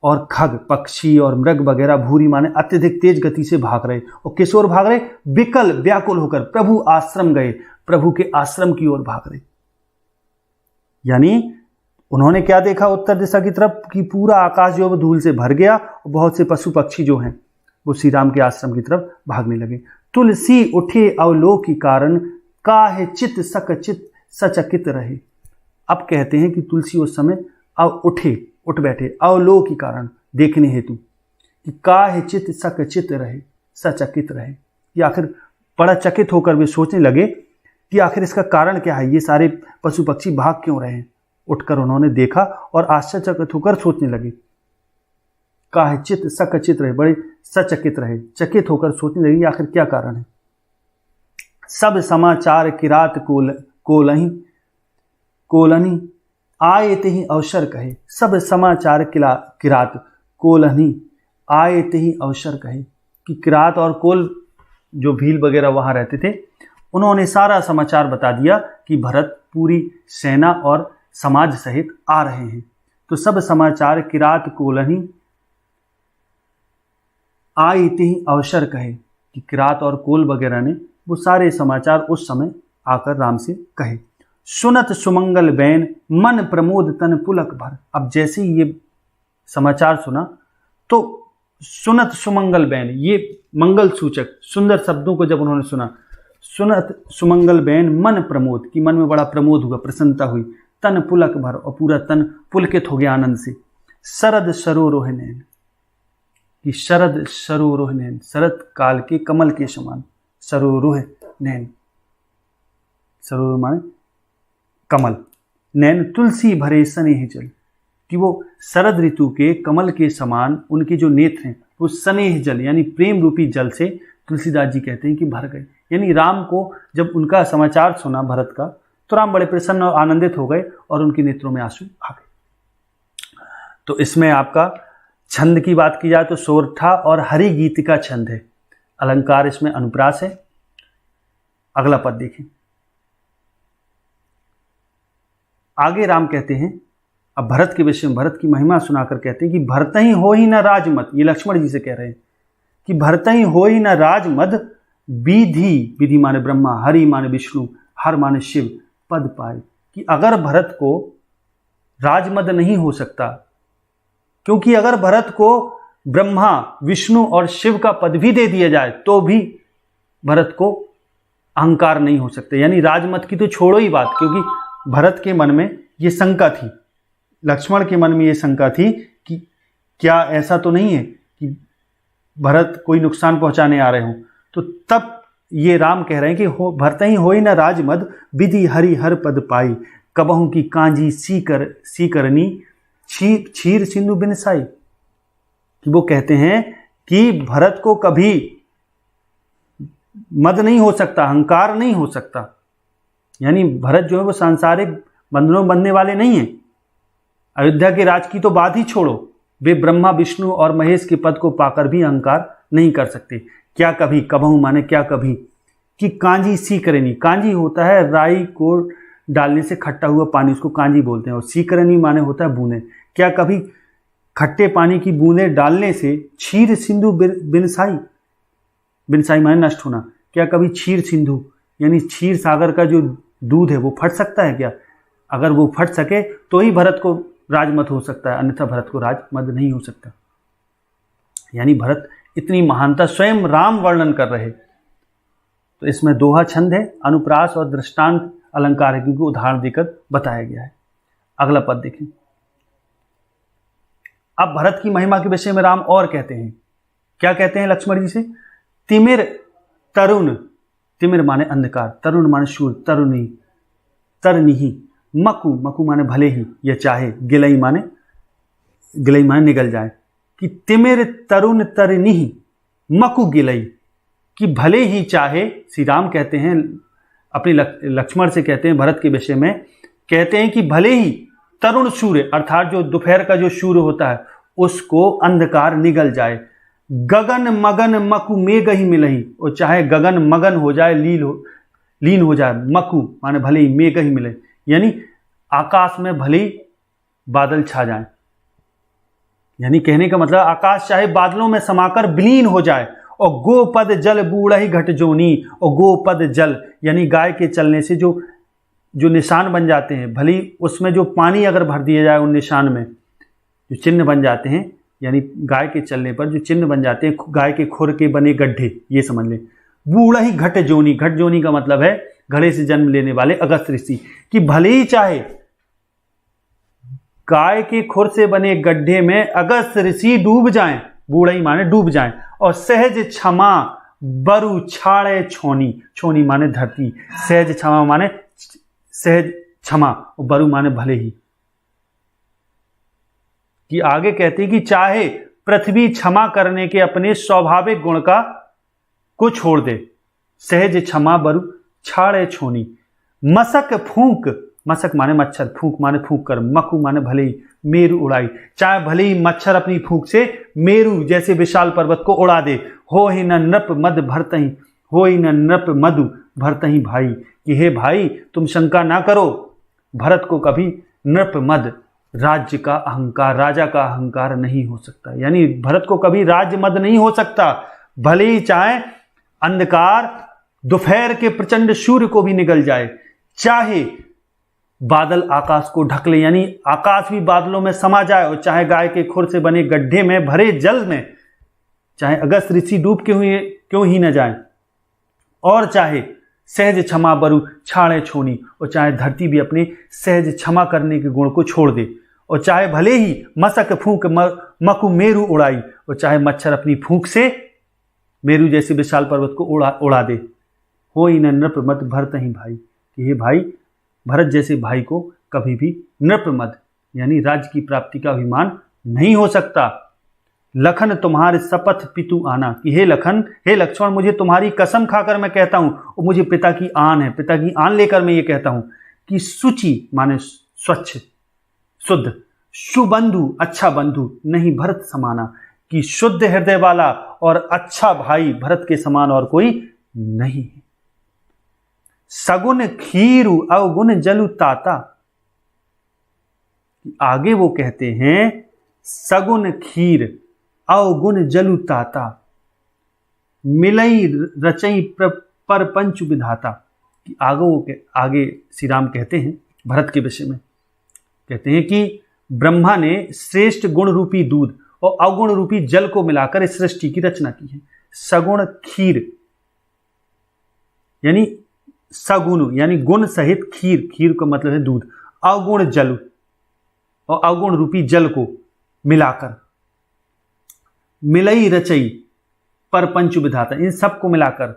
और खग पक्षी और मृग वगैरह, भूरी माने अत्यधिक तेज गति से भाग रहे, और किस ओर भाग रहे, विकल व्याकुल होकर प्रभु आश्रम गए, प्रभु के आश्रम की ओर भाग रहे। यानी उन्होंने क्या देखा उत्तर दिशा की तरफ, कि पूरा आकाश जो है धूल से भर गया और बहुत से पशु पक्षी जो हैं वो श्री राम के आश्रम की तरफ भागने लगे। तुलसी उठे अवलोक कारण, काहे चित सक चित सचकित रहे। अब कहते हैं कि तुलसी उस समय उठ बैठे, अवलोक कारण देखने हेतु, कि काहे चित सक चित रहे सचकित रहे, कि आखिर बड़ा चकित होकर वे सोचने लगे कि आखिर इसका कारण क्या है, ये सारे पशु पक्षी भाग क्यों रहे हैं। उठकर उन्होंने देखा और आश्चर्यचकित होकर सोचने लगे, काहे चित सकचित रहे, बड़े सचकित रहे, चकित होकर सोचने लगे आखिर क्या कारण है। सब समाचार किरात कोलनी आए ही अवसर कहे। सब समाचार किरात कोलनी आए ही अवसर कहे, कि किरात और कोल जो भील वगैरह वहां रहते थे उन्होंने सारा समाचार बता दिया कि भरत पूरी सेना और समाज सहित आ रहे हैं। तो सब समाचार किरात कोलनी आए ही अवसर कहे, कि किरात और कोल वगैरह ने वो सारे समाचार उस समय आकर राम से कहे। सुनत सुमंगल बैन मन प्रमोद तन पुलक भर। अब जैसे ही ये समाचार सुना तो सुनत सुमंगल बैन, ये मंगल सूचक सुंदर शब्दों को जब उन्होंने सुना, सुनत सुमंगल बैन मन प्रमोद, की मन में बड़ा प्रमोद हुआ, प्रसन्नता हुई, तन पुलक भर और पूरा तन पुलकित हो गया आनंद से। शरद सरोरोह नैन, कि शरद सरोरोह नैन, शरद काल के कमल के समान, सरोरोह नैन, सरोरोह माने कमल, नैन तुलसी भरे स्नेह जल, कि वो शरद ऋतु के कमल के समान उनके जो नेत्र हैं वो स्नेह जल यानी प्रेम रूपी जल से तुलसीदास जी कहते हैं कि भर गए। यानी राम को जब उनका समाचार सुना भरत का तो राम बड़े प्रसन्न और आनंदित हो गए और उनके नेत्रों में आंसू आ गए। तो इसमें आपका छंद की बात की जाए तो सोरठा और हरि गीत का छंद है। अलंकार इसमें अनुप्रास है। अगला पद देखें। आगे राम कहते हैं, अब भरत के विषय में भरत की महिमा सुनाकर कहते हैं कि भरत ही हो ही न राजमत, ये लक्ष्मण जी से कह रहे हैं कि भरत ही हो ही न राजमद, विधि, विधि माने ब्रह्मा, हरि माने विष्णु, हर माने शिव, पद पाए, कि अगर भरत को राजमद नहीं हो सकता क्योंकि अगर भरत को ब्रह्मा, विष्णु और शिव का पद भी दे दिया जाए तो भी भरत को अहंकार नहीं हो सकते। यानी राजमत की तो छोड़ो ही बात, क्योंकि भरत के मन में ये शंका थी, लक्ष्मण के मन में ये शंका थी कि क्या ऐसा तो नहीं है कि भरत कोई नुकसान पहुंचाने आ रहे हों। तो तब ये राम कह रहे हैं कि भरत ही होई न राजमद, विधि हरि हर पद पाई, कबहू की कांजी सी करनी, क्षीर सिंधु बिनसाई। कि वो कहते हैं कि भरत को कभी मद नहीं हो सकता, अहंकार नहीं हो सकता। यानी भरत जो है वो सांसारिक बंधनों में बंधने वाले नहीं है। अयोध्या के राज की तो बात ही छोड़ो, वे ब्रह्मा, विष्णु और महेश के पद को पाकर भी अहंकार नहीं कर सकते। क्या कभी, कबहू माने क्या कभी, कि कांजी सी करनी, कांजी होता है राई को डालने से खट्टा हुआ पानी, उसको कांजी बोलते हैं। और सी करनी माने होता है बूंदे। क्या कभी खट्टे पानी की बूंदें डालने से क्षीर सिंधु बिनसाई, बिनसाई माने नष्ट होना, क्या कभी क्षीर सिंधु यानी क्षीर सागर का जो दूध है वो फट सकता है क्या? अगर वो फट सके तो ही भरत को राजमत हो सकता है, अन्यथा भरत को राजमत नहीं हो सकता। यानी भरत इतनी महानता स्वयं राम वर्णन कर रहे। तो इसमें दोहा छंद है, अनुप्रास और दृष्टांत अलंकार है, क्योंकि उदाहरण देकर बताया गया है। अगला पद देखें। अब भरत की महिमा के विषय में राम और कहते हैं। क्या कहते हैं लक्ष्मण जी से? तिमिर तरुण, तिमिर माने अंधकार, तरुण माने शूर, तरुणी, तरनिही, मकु, मकु माने भले ही या चाहे, गिलई माने निगल जाए। कि तिमिर तरुण तरनिही मकु गिलई, कि भले ही चाहे, श्री राम कहते हैं अपने लक्ष्मण से कहते हैं भरत के विषय में, कहते हैं कि भले ही तरुण सूर्य अर्थात जो दोपहर का जो सूर्य होता है उसको अंधकार निगल जाए, गगन मगन मकु मेघ ही मिलही, और चाहे गगन मगन हो जाए, लीन हो जाए, मकु माने भले ही, मेघ ही मिले, यानी आकाश में भले ही बादल छा जाए। यानी कहने का मतलब आकाश चाहे बादलों में समाकर विलीन हो जाए। और गोपद जल बूढ़ा ही घट जोनी, और गोपद जल यानी गाय के चलने से जो निशान बन जाते हैं, भली उसमें जो पानी अगर भर दिया जाए उन निशान में जो चिन्ह बन जाते हैं, यानी गाय के चलने पर जो चिन्ह बन जाते हैं, गाय के खुर के बने गड्ढे, ये समझ लें। बूढ़ा ही घट जोनी, घट जोनी का मतलब है घड़े से जन्म लेने वाले अगस्त ऋषि, कि भले ही चाहे गाय के खुर से बने गड्ढे में अगस्त ऋषि डूब जाएं, बूढ़ा ही माने डूब जाएं, और सहज क्षमा बरु छाड़े छोनी, छोनी माने धरती, सहज क्षमा माने सहज क्षमा, और बरु माने भले ही। कि आगे कहते हैं कि चाहे पृथ्वी क्षमा करने के अपने स्वाभाविक गुण को छोड़ दे, सहज क्षमा बरु छाड़े छोनी, मसक फूंक, मसक माने मच्छर, फूंक माने फूंक कर, मकु माने भले ही, मेरु उड़ाई, चाहे भले ही मच्छर अपनी फूंक से मेरु जैसे विशाल पर्वत को उड़ा दे। हो ही न नृप मद भरतहि, हो ही न नृप मधु भरतहि भाई, कि हे भाई तुम शंका ना करो, भरत को कभी नृप मद राज्य का अहंकार, राजा का अहंकार नहीं हो सकता। यानी भरत को कभी राज्य मद नहीं हो सकता, भले ही चाहे अंधकार दोपहर के प्रचंड सूर्य को भी निगल जाए, चाहे बादल आकाश को ढक ले, यानी आकाश भी बादलों में समा जाए, और चाहे गाय के खुर से बने गड्ढे में भरे जल में चाहे अगस्त ऋषि डूब के हुए क्यों ही न जाए, और चाहे सहज क्षमा बरु छाड़े छोनी, और चाहे धरती भी अपने सहज क्षमा करने के गुण को छोड़ दे, और चाहे भले ही मसक फूंक मकु मेरु उड़ाई, और चाहे मच्छर अपनी फूंक से मेरु जैसे विशाल पर्वत को उड़ा दे। हो ही न नृप मद भरतहि भाई, कि हे भाई भरत जैसे भाई को कभी भी नृप मद यानी राज्य की प्राप्ति का अभिमान नहीं हो सकता। लखन तुम्हारे शपथ पितु आना, कि हे लखन, हे लक्ष्मण, मुझे तुम्हारी कसम खाकर मैं कहता हूं, और मुझे पिता की आन है, पिता की आन लेकर मैं ये कहता हूं कि सुचि माने स्वच्छ, शुद्ध, सुबंधु अच्छा बंधु नहीं भरत समाना, कि शुद्ध हृदय वाला और अच्छा भाई भरत के समान और कोई नहीं है। सगुन खीरु अवगुण जलु ताता, आगे वो कहते हैं सगुन खीर अवगुण जलु ताता, मिलई रचई पर पंच विधाता। आगे श्री राम कहते हैं भरत के विषय में, कहते हैं कि ब्रह्मा ने श्रेष्ठ गुण रूपी दूध और अवगुण रूपी जल को मिलाकर इस सृष्टि की रचना की है। सगुण खीर यानी सगुण यानी गुण सहित खीर, खीर का मतलब है दूध, अवगुण जल और अवगुण रूपी जल को मिलाकर मिलई रचई परपंच विधाता, इन सबको मिलाकर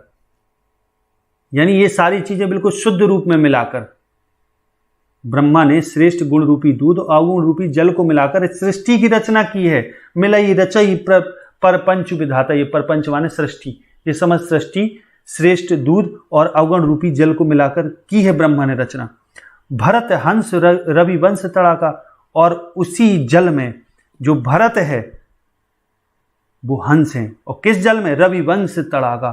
यानी ये सारी चीजें बिल्कुल शुद्ध रूप में मिलाकर ब्रह्मा ने श्रेष्ठ गुण रूपी दूध और अवगुण रूपी जल को मिलाकर इस सृष्टि की रचना की है। मिलई रचई परपंच विधाता, ये परपंच माने सृष्टि, ये समझ सृष्टि श्रेष्ठ दूध और अवगुण रूपी जल को मिलाकर की है ब्रह्मा ने रचना। भरत हंस रवि वंश तड़ाका, और उसी जल में जो भरत है वो हंस है, और किस जल में? रवि वंश तड़ाका,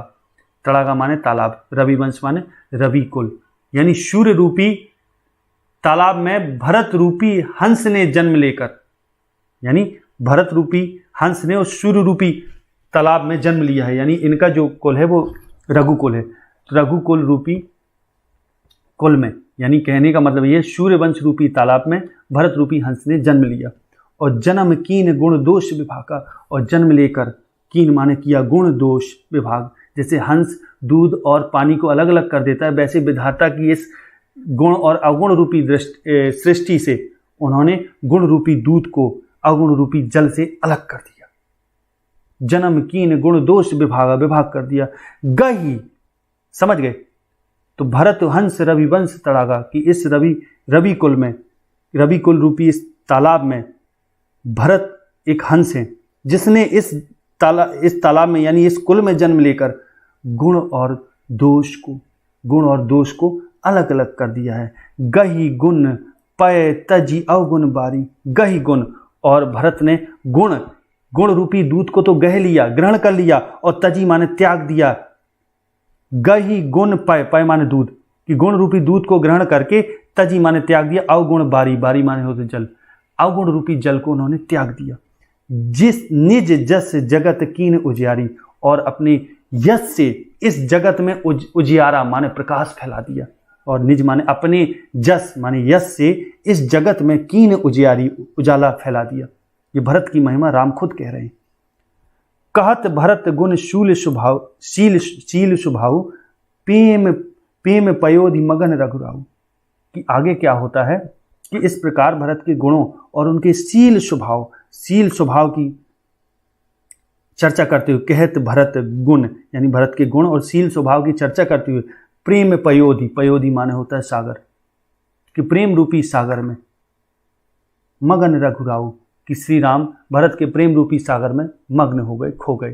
तड़ाका माने तालाब, रवि वंश माने रवि कुल, यानी सूर्य रूपी तालाब में भरत रूपी हंस ने जन्म लेकर, यानी भरत रूपी हंस ने उस सूर्य रूपी तालाब में जन्म लिया है, यानी इनका जो कुल है वो रघुकुल है। तो रघुकुल रूपी कुल में, यानी कहने का मतलब ये सूर्य वंश रूपी तालाब में भरत रूपी हंस ने जन्म लिया। और जन्म कीन गुण दोष विभागा, और जन्म लेकर कीन माने किया गुण दोष विभाग, जैसे हंस दूध और पानी को अलग अलग कर देता है, वैसे विधाता की इस गुण और अवगुण रूपी सृष्टि से उन्होंने गुण रूपी दूध को अवगुण रूपी जल से अलग कर दिया। जन्म कीन गुण दोष विभागा, विभाग कर दिया। गही, समझ गए? तो भरत हंस रवि वंश तड़ागा कि इस रवि कुल में, रवि कुल रूपी इस तालाब में भरत एक हंस है जिसने इस तालाब में यानी इस कुल में जन्म लेकर गुण और दोष को अलग अलग कर दिया है। गही गुण पय तजी अवगुण बारी, गही गुण, और भरत ने गुण रूपी दूध को तो गह लिया, ग्रहण कर लिया, और तजी माने त्याग दिया। गही गुण पय, पय माने दूध, कि गुण रूपी दूध को ग्रहण करके तजी माने त्याग दिया, अवगुण बारी, बारी माने होते जल, अवगुण रूपी जल को उन्होंने त्याग दिया। जिस निज जस जगत कीन उजियारी, और अपने यश से इस जगत में उजियारा माने प्रकाश फैला दिया, और निज माने अपने, जस माने यश से इस जगत में कीन उजियारी, उजाला फैला दिया। ये भरत की महिमा राम खुद कह रहे हैं। कहत भरत गुण शील स्वभाव प्रेम पयोधि मगन रघुराऊ, कि आगे क्या होता है कि इस प्रकार भरत के गुणों और उनके शील स्वभाव की चर्चा करते हुए, कहत भरत गुण यानी भरत के गुण और शील स्वभाव की चर्चा करते हुए प्रेम पयोधि, पयोधि माने होता है सागर, कि प्रेम रूपी सागर में मगन रघुराऊ, कि श्री राम भरत के प्रेम रूपी सागर में मग्न हो गए, खो गए।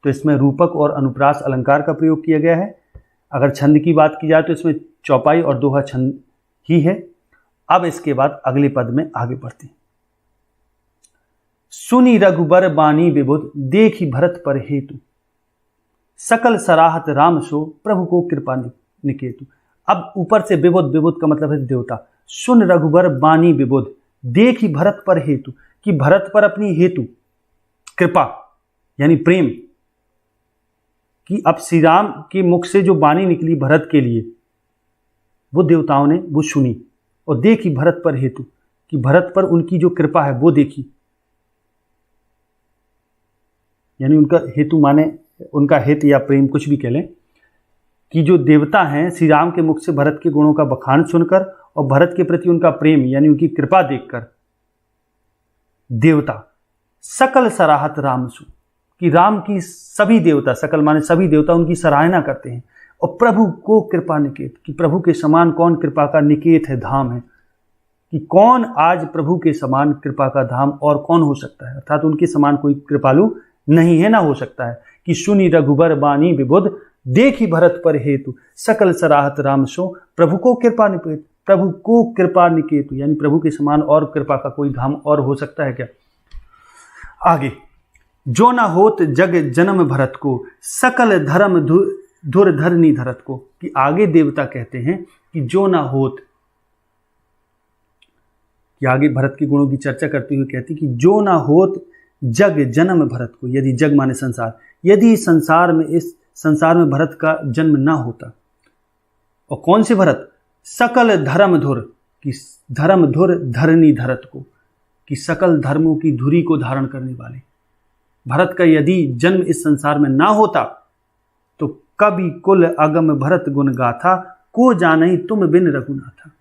तो इसमें रूपक और अनुप्रास अलंकार का प्रयोग किया गया है। अगर छंद की बात की जाए तो इसमें चौपाई और दोहा छंद ही है। अब इसके बाद अगले पद में आगे बढ़ते हैं। सुनी रघुबर बानी विबुध, देखी भरत पर हेतु, सकल सराहत राम सो प्रभु को कृपा निकेतु। अब ऊपर से विबुध, विबुध का मतलब है देवता। सुन रघुबर बानी विबुध, देखी भरत पर हेतु, कि भरत पर अपनी हेतु कृपा यानी प्रेम, कि अब श्री राम के मुख से जो वाणी निकली भरत के लिए वो देवताओं ने वो सुनी, और देखी भरत पर हेतु, कि भरत पर उनकी जो कृपा है वो देखी, यानी उनका हेतु माने उनका हित या प्रेम कुछ भी कह लें, कि जो देवता हैं श्री राम के मुख से भरत के गुणों का बखान सुनकर और भरत के प्रति उनका प्रेम यानी उनकी कृपा देखकर देवता सकल सराहत राम सु, कि राम की सभी देवता, सकल माने सभी देवता उनकी सराहना करते हैं। और प्रभु को कृपा निकेत, कि प्रभु के समान कौन कृपा का निकेत है, धाम है, कि कौन आज प्रभु के समान कृपा का धाम और कौन हो सकता है, अर्थात उनके समान कोई कृपालु नहीं है, ना हो सकता है। कि सुनी रघुबर बानी विबुध, देखी भरत पर हेतु, सकल सराहत राम सो प्रभु को कृपा निकेत, प्रभु को कृपा निकेतु, यानी प्रभु के समान और कृपा का कोई धाम और हो सकता है क्या? आगे, जो न होत जग जन्म भरत को, सकल धर्म धुर धरनी धरत को, कि आगे देवता कहते हैं कि जो न होत, कि आगे भरत के गुणों की चर्चा करते हुए कहती कि जो न होत जग जन्म भरत को, यदि जग माने संसार, यदि इस संसार में भरत का जन्म ना होता, और कौन से भरत? सकल धर्म धुर, कि धर्म धुर धरनी धरत को, कि सकल धर्मों की धुरी को धारण करने वाले। भरत का यदि जन्म इस संसार में ना होता तो कभी कुल अगम भरत गुण गाथा, को जानहि तुम बिन रघुनाथा।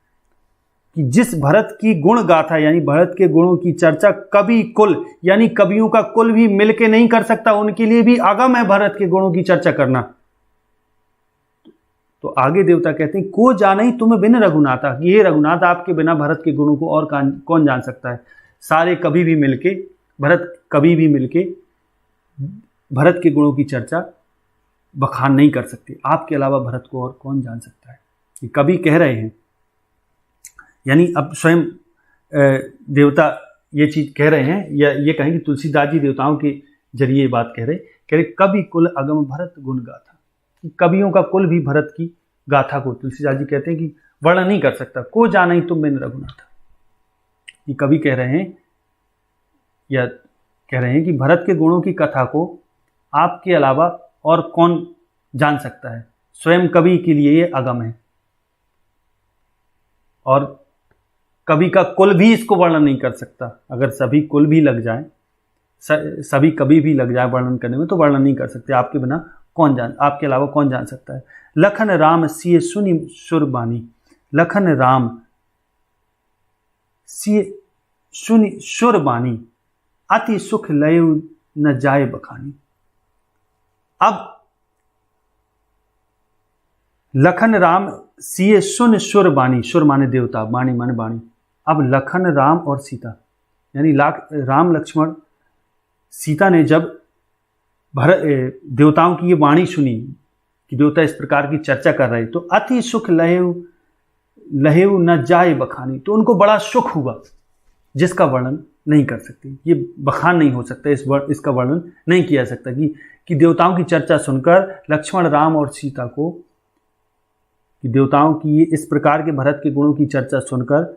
कि जिस भरत की गुण गाथा यानी भरत के गुणों की चर्चा कवि कुल यानी कवियों का कुल भी मिलके नहीं कर सकता, उनके लिए भी अगम है भरत के गुणों की चर्चा करना। तो आगे देवता कहते हैं को जानहि तुम बिन रघुनाथा, कि हे रघुनाथ आपके बिना भरत के गुणों को और कौन जान सकता है। सारे कवि भी मिलके, भरत कवि भी मिलके भरत के गुणों की चर्चा बखान नहीं कर सकते, आपके अलावा भरत को और कौन जान सकता है। ये कवि कह रहे हैं, यानी अब स्वयं देवता ये चीज कह रहे हैं, या ये कहें कि तुलसीदास जी देवताओं के जरिए ये बात कह रहे कवि कुल अगम भरत गुण गाथा। कवियों का कुल भी भरत की गाथा को तुलसीदास जी कहते हैं कि वर्णन नहीं कर सकता। को जानहि तुम बिन रघुनाथ, ये कवि कह रहे हैं या कह रहे हैं कि भरत के गुणों की कथा को आपके अलावा और कौन जान सकता है। स्वयं कवि के लिए ये अगम है और कवि का कुल भी इसको वर्णन नहीं कर सकता। अगर सभी कुल भी लग जाए, सभी कवि भी लग जाए वर्णन करने में, तो वर्णन नहीं कर सकते। आपके बिना आपके अलावा कौन जान सकता है। लखन राम सिय सुनि सुरबानी, लखन राम सिय सुनि सुरबानी, अति सुख लयु न जाए बखानी। अब लखन राम सिय सुन सुर बानी, सुर माने देवता, बाणी माने बाणी। अब लखन राम और सीता यानी राम लक्ष्मण सीता ने जब देवताओं की ये वाणी सुनी कि देवता इस प्रकार की चर्चा कर रहे, तो अति सुख लहेउ न जाए बखानी, तो उनको बड़ा सुख हुआ जिसका वर्णन नहीं कर सकते। ये बखान नहीं हो सकता, इसका वर्णन नहीं किया जा सकता कि देवताओं की चर्चा सुनकर लक्ष्मण राम और सीता को, कि देवताओं की इस प्रकार के भरत के गुणों की चर्चा सुनकर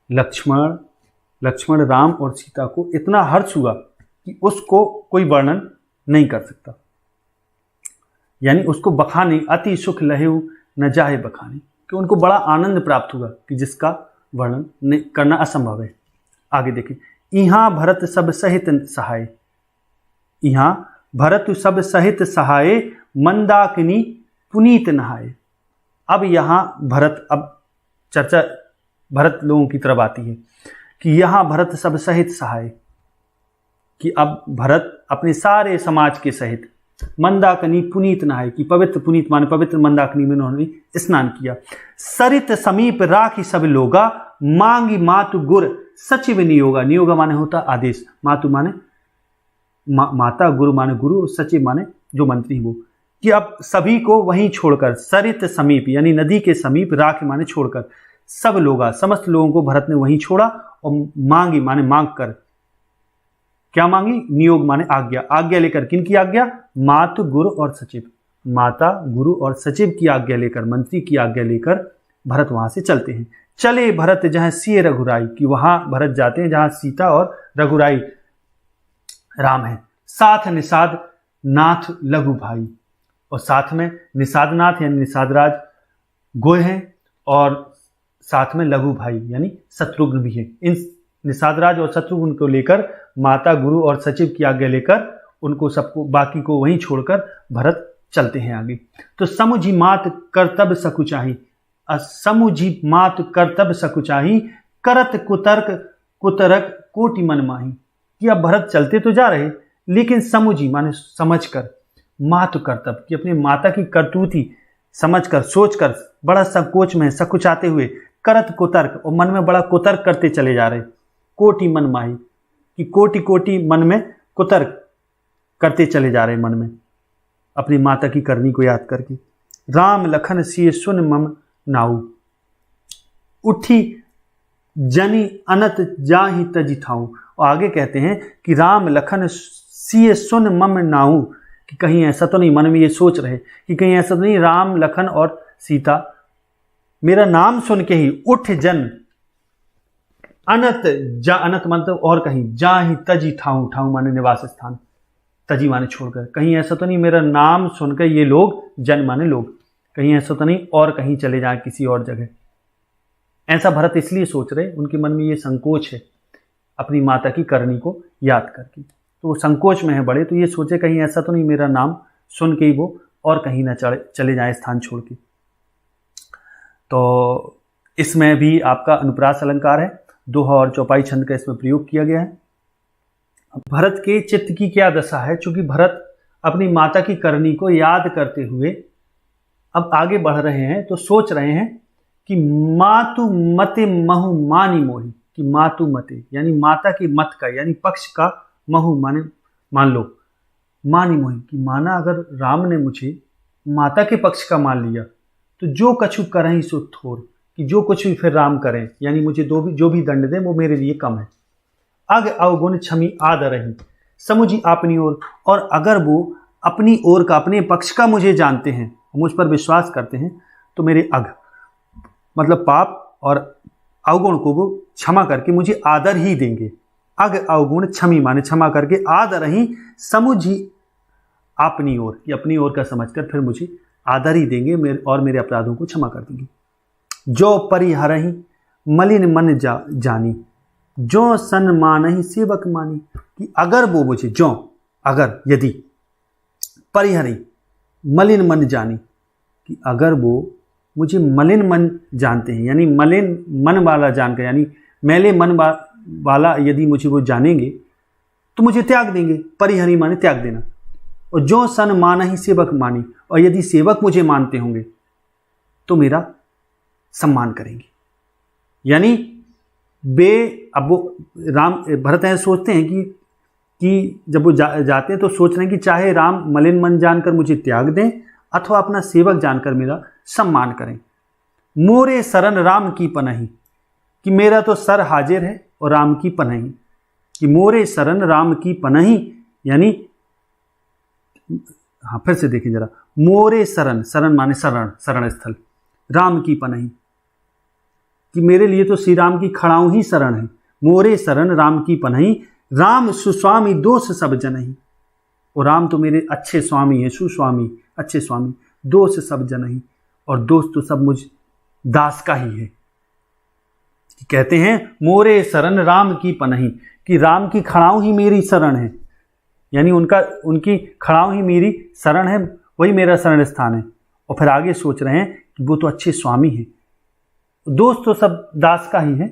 लक्ष्मण राम और सीता को इतना हर्ष हुआ कि उसको कोई वर्णन नहीं कर सकता। यानी उसको बखाने, अति सुख लहेउ न जाए बखाने, कि उनको बड़ा आनंद प्राप्त हुआ कि जिसका वर्णन करना असंभव है। आगे देखिए, इहाँ भरत सब सहित सहाय, इहाँ भरत सब सहित सहाय, मंदाकिनी पुनीत नहाए। अब यहाँ भरत, अब चर्चा भरत लोगों की तरफ आती है कि यहाँ भरत सब सहित सहाय, कि अब भरत अपने सारे समाज के सहित मंदाकिनी पुनीत नहाए, कि पवित्र, पुनीत माने पवित्र, मंदाकिनी में उन्होंने स्नान किया। सरित समीप राखी सब लोगा, मांगी मातु गुर सचिव नियोगा। नियोगा माने होता आदेश, मातु माने माता, गुरु माने गुरु, सचिव माने जो मंत्री वो, कि अब सभी को वहीं छोड़कर, सरित समीप यानी नदी के समीप, राखी माने छोड़कर, सब लोगा समस्त लोगों को भरत ने वहीं छोड़ा, और मांगी माने मांग कर, क्या मांगी, नियोग माने आज्ञा, आज्ञा लेकर, किन की आज्ञा, मातु गुरु और सचिव, माता गुरु और सचिव की आज्ञा लेकर, मंत्री की आज्ञा लेकर भरत वहां से चलते हैं। चले भरत जहां सिय रघुराई, कि वहां भरत जाते हैं जहां सीता और रघुराई राम है। साथ निषाद नाथ लघु भाई, और साथ में निषाद नाथ यानी निषाद राज गोय हैं, और साथ में लघु भाई यानी शत्रुघ्न भी है। इन निषाद राज और शत्रुघ्न को लेकर, माता गुरु और सचिव की आज्ञा लेकर, उनको सबको, बाकी को वहीं छोड़कर भरत चलते हैं आगे। तो समुझी मात कर्तव्य सकुचाही, समुझी मात कर्तव्य सकुचाही, करत कुतर्क कुतरक कोटि मन माही। कि अब भरत चलते तो जा रहे, लेकिन समुझी माने समझकर, मातु कर्तव्य कि अपनी माता की करतूती समझकर, सोचकर, बड़ा संकोच में सकुचाते हुए, करत कुतर्क, और मन में बड़ा कुतर्क करते चले जा रहे, कोटि मन माही कि कोटि कोटि मन में कुतर्क करते चले जा रहे, मन में अपनी माता की करनी को याद करके। राम लखन सिय सुन मम नाऊ, उठी जनी अनत जाहि तजि ठाऊ। और आगे कहते हैं कि राम लखन सिय सुन मम नाऊ, कि कहीं ऐसा तो नहीं, मन में ये सोच रहे कि कहीं ऐसा तो नहीं राम लखन और सीता मेरा नाम सुन के ही उठ जन अनत जा, अनत मतलब और कहीं, जा ही तजी ठाऊ, ठाऊ माने निवास स्थान, तजी माने छोड़कर, कहीं ऐसा तो नहीं मेरा नाम सुनकर ये लोग, जन माने लोग, कहीं ऐसा तो नहीं और कहीं चले जाए किसी और जगह। ऐसा भरत इसलिए सोच रहे, उनके मन में ये संकोच है। अपनी माता की करनी को याद करके। तो वो संकोच में है बड़े, तो ये सोचे कहीं ऐसा तो नहीं मेरा नाम सुन के ही वो और कहीं ना चले जाए स्थान छोड़ के। तो इसमें भी आपका अनुप्रास अलंकार है, दोहा और चौपाई छंद का इसमें प्रयोग किया गया है। भरत के चित्त की क्या दशा है, चूंकि भरत अपनी माता की करनी को याद करते हुए अब आगे बढ़ रहे हैं, तो सोच रहे हैं कि मातु मते महु मानी मोही, कि मातु मते यानी माता के मत का यानी पक्ष का, महु माने मान लो, मानी मोही कि माना अगर राम ने मुझे माता के पक्ष का मान लिया तो जो कछु करें सो थोर, कि जो कुछ भी फिर राम करें यानी मुझे जो भी दंड दें वो मेरे लिए कम है। अग अवगुण क्षमी आदर रही समुझी अपनी ओर, और अगर वो अपनी ओर का अपने पक्ष का मुझे जानते हैं, मुझ पर विश्वास करते हैं, तो मेरे अग मतलब पाप और अवगुण को वो क्षमा करके मुझे आदर ही देंगे। अग अवगुण क्षमी माने क्षमा करके, आदर ही समुझी अपनी ओर, कि अपनी ओर का समझकर फिर मुझे आदर ही देंगे और मेरे अपराधों को क्षमा कर देंगे। जो परिहरहि मलिन मन जानी, जो सन मानहि सेवक मानी, कि अगर वो मुझे अगर यदि परिहरहि मलिन मन जानी, कि अगर वो मुझे मलिन मन जानते हैं यानी मलिन मन वाला जानकर यानी मैले मन वाला यदि मुझे वो जानेंगे तो मुझे त्याग देंगे। परिहरि माने त्याग देना। और जो सन मानहि सेवक मानी, और यदि सेवक मुझे मानते होंगे तो मेरा सम्मान करेंगे। यानी अब वो भरत ऐसे सोचते हैं कि जब वो जाते हैं तो सोच रहे हैं कि चाहे राम मलिन मन जानकर मुझे त्याग दें अथवा अपना सेवक जानकर मेरा सम्मान करें। मोरे शरण राम की पनही, कि मेरा तो सर हाजिर है और राम की पनही, कि मोरे शरण राम की पनही यानी हाँ फिर से देखिए जरा, मोरे शरण माने शरण स्थल, राम की पनही, कि मेरे लिए तो श्री राम की खड़ाऊं ही शरण है। मोरे शरण राम की पनही, राम सुस्वामी दोष सब जनही, और राम तो मेरे अच्छे स्वामी है, सुस्वामी अच्छे स्वामी, दोष सब जनही, और दोष तो सब मुझ दास का ही है। कहते हैं मोरे शरण राम की पनही, कि राम की खड़ाऊं ही मेरी शरण है, यानी उनकी खड़ाऊं ही मेरी शरण है, वही मेरा शरण स्थान है। और फिर आगे सोच रहे हैं कि वो तो अच्छे स्वामी हैं, दोष तो सब दास का ही है,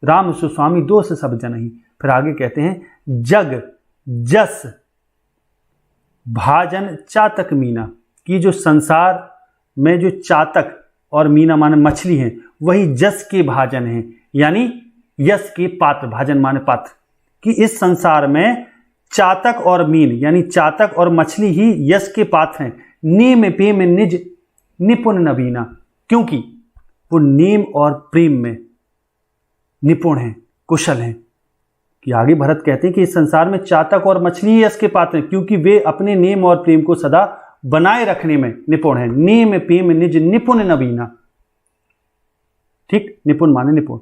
राम सुस्वामी दोष सब जनही। फिर आगे कहते हैं जग जस भाजन चातक मीना, कि जो संसार में जो चातक और मीना माने मछली हैं वही जस के भाजन हैं, यानी यश के पात्र, भाजन माने पात्र, कि इस संसार में चातक और मीन यानी चातक और मछली ही यश के पात्र हैं। नेम प्रेम निज निपुण नवीना, क्योंकि वो नेम और प्रेम में निपुण हैं, कुशल हैं। कि आगे भरत कहते हैं कि इस संसार में चातक और मछली ही यश के पात्र हैं, क्योंकि वे अपने नेम और प्रेम को सदा बनाए रखने में निपुण है। नेम प्रेम निज निपुण नवीना, ठीक, निपुण माने निपुण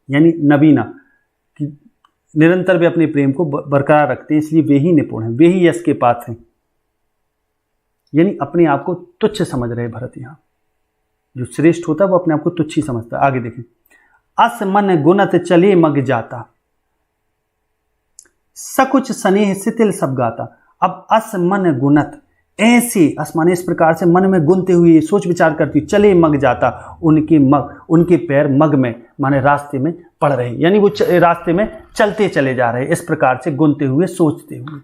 यानी नवीना, कि निरंतर वे अपने प्रेम को बरकरार रखते हैं, इसलिए वे ही निपुण हैं, वे ही यश के पात्र हैं। यानी अपने आप को तुच्छ समझ रहे भरत। यहां जो श्रेष्ठ होता है वो अपने आप को तुच्छ ही समझता है। आगे देखें, अस मन गुणत चले मग जाता, सकुच स्नेह सितिल सब गाता। अब अस मन गुणत, ऐसे आसमाने इस प्रकार से मन में गुनते हुए सोच विचार करती चले मग जाता, उनके पैर मग में माने रास्ते में पड़ रहे, यानी वो रास्ते में चलते चले जा रहे, इस प्रकार से गुनते हुए सोचते हुए,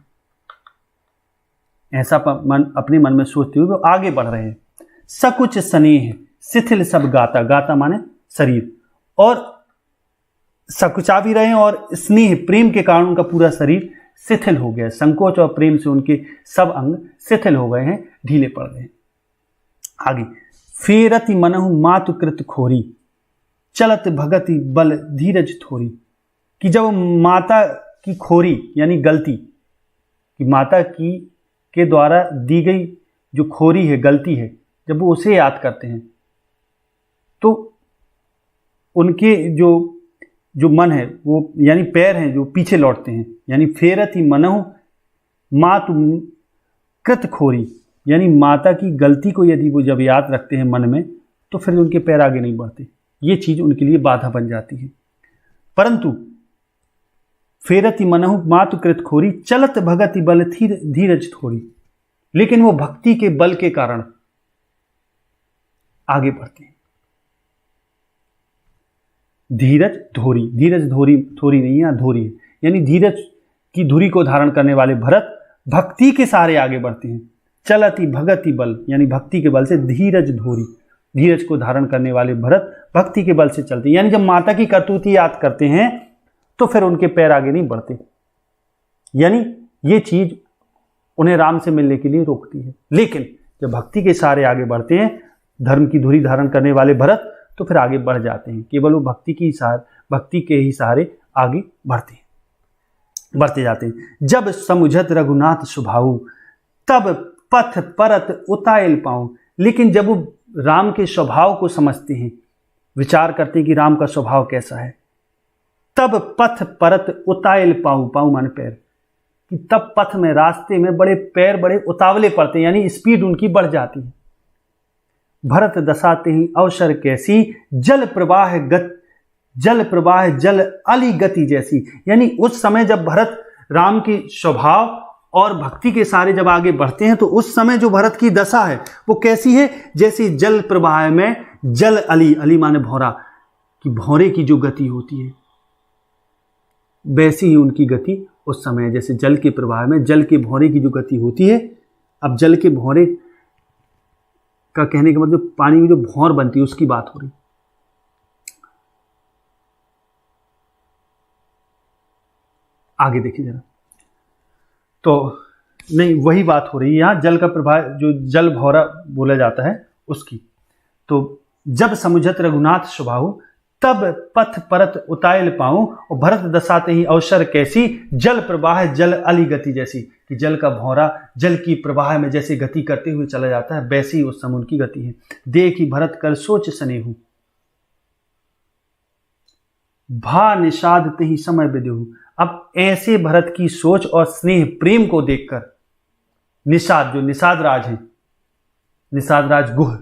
ऐसा अपने मन में सोचते हुए वो आगे बढ़ रहे हैं। सकुच स्नेह शिथिल सब गाता, गाता माने शरीर, और सकुचा भी रहे हैं और स्नेह प्रेम के कारण उनका पूरा शरीर शिथिल हो गया, संकोच और प्रेम से उनके सब अंग शिथिल हो गए हैं, ढीले पड़ गए। आगे, फेरति मनहु मातु कृत खोरी, चलत भगति बल धीरज थोरी, कि जब माता की खोरी यानी गलती, कि माता की के द्वारा दी गई जो खोरी है, गलती है, जब वो उसे याद करते हैं तो उनके जो मन है वो यानी पैर हैं जो पीछे लौटते हैं। यानी फेरत ही मनहु मातु कृत खोरी, यानी माता की गलती को यदि वो जब याद रखते हैं मन में तो फिर उनके पैर आगे नहीं बढ़ते, ये चीज़ उनके लिए बाधा बन जाती है। परंतु फेरति मनहु मातुकृत खोरी, चलत भगति बल धीरज थोड़ी। लेकिन वो भक्ति के बल के कारण आगे बढ़ते हैं। धीरज धोरी, धीरज धोरी थोड़ी नहीं है, धोरी है, यानी धीरज की धुरी को धारण करने वाले भरत भक्ति के सहारे आगे बढ़ते हैं। चलति भगति बल, यानी भक्ति के बल से धीरज धोरी, धीरज को धारण करने वाले भरत भक्ति के बल से चलते हैं। यानी जब माता की करतूती याद करते हैं तो फिर उनके पैर आगे नहीं बढ़ते, यानी ये चीज उन्हें राम से मिलने के लिए रोकती है। लेकिन जब भक्ति के सहारे आगे बढ़ते हैं, धर्म की धुरी धारण करने वाले भरत, तो फिर आगे बढ़ जाते हैं। केवल वो भक्ति के ही सहारे आगे बढ़ते जाते हैं। जब समुझत रघुनाथ स्वभाव, तब पथ परत उतायल पाऊं। लेकिन जब वो राम के स्वभाव को समझते हैं, विचार करते हैं कि राम का स्वभाव कैसा है, तब पथ परत उतायल पाऊं, पाऊं माने पैर, कि तब पथ में, रास्ते में बड़े पैर बड़े उतावले पड़ते हैं, यानी स्पीड उनकी बढ़ जाती है। भरत दसाते ही अवसर कैसी, जल प्रवाह जल अली गति जैसी। यानी उस समय जब भरत राम के स्वभाव और भक्ति के सहारे जब आगे बढ़ते हैं, तो उस समय जो भरत की दशा है वो कैसी है, जैसे जल प्रवाह में जल अली, अली माने भौरा, कि भौरे की जो गति होती है वैसी ही उनकी गति उस समय, जैसे जल के प्रवाह में जल के भौरे की जो गति होती है। अब जल के भौरे का कहने का मतलब पानी में जो भौर बनती है उसकी बात हो रही। आगे देखिए जरा, तो नहीं वही बात हो रही है यहां, जल का प्रवाह जो जल भौरा बोला जाता है उसकी। तो जब समुझत रघुनाथ स्वभाव, तब पथ परत उतायल पाऊं, और भरत दसाते ही अवसर कैसी, जल प्रवाह जल अली गति जैसी, कि जल का भौरा जल की प्रवाह में जैसे गति करते हुए चला जाता है, वैसी उस समय उनकी गति है। देखी भरत कर सोच स्नेहु, भा निषाद ते ही समय विदेहु। अब ऐसे भरत की सोच और स्नेह प्रेम को देखकर निषाद, जो निषाद राज है, निषाद राज गुह,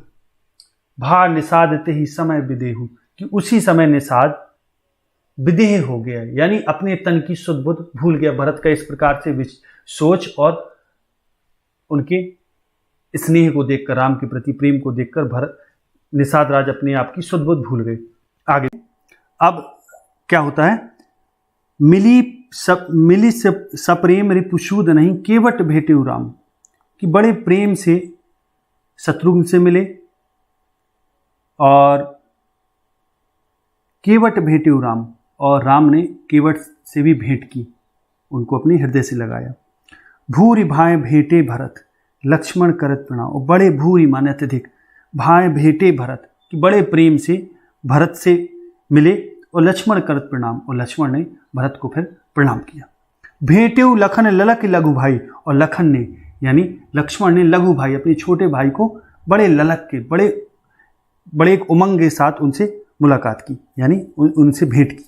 भा निषाद ते ही समय विदेहु, कि उसी समय निषाद विदेह हो गया, यानी अपने तन की शुद्ध बुद्ध भूल गया। भरत का इस प्रकार से सोच और उनके स्नेह को देखकर, राम के प्रति प्रेम को देखकर भरत निषाद राज अपने आप की शुद्ध बुद्ध भूल गए। आगे अब क्या होता है, मिली सप्रेम रिपुसूद नहीं, केवट भेटे राम, कि बड़े प्रेम से शत्रुघ्न से मिले और केवट भेटे राम, और राम ने केवट से भी भेंट की, उनको अपने हृदय से लगाया। भूरि भाए भेटे भरत, लक्ष्मण करत प्रणाम, और बड़े भूरि माने अत्यधिक, भाए भेटे भरत, कि बड़े प्रेम से भरत से मिले और लक्ष्मण करत प्रणाम, और लक्ष्मण ने भरत को फिर प्रणाम किया। भेटेउ लखन ललक लघु भाई, और लखन ने यानी लक्ष्मण ने लघु भाई अपने छोटे भाई को बड़े ललक के बड़े एक उमंग के साथ उनसे मुलाकात की, यानी उनसे भेंट की।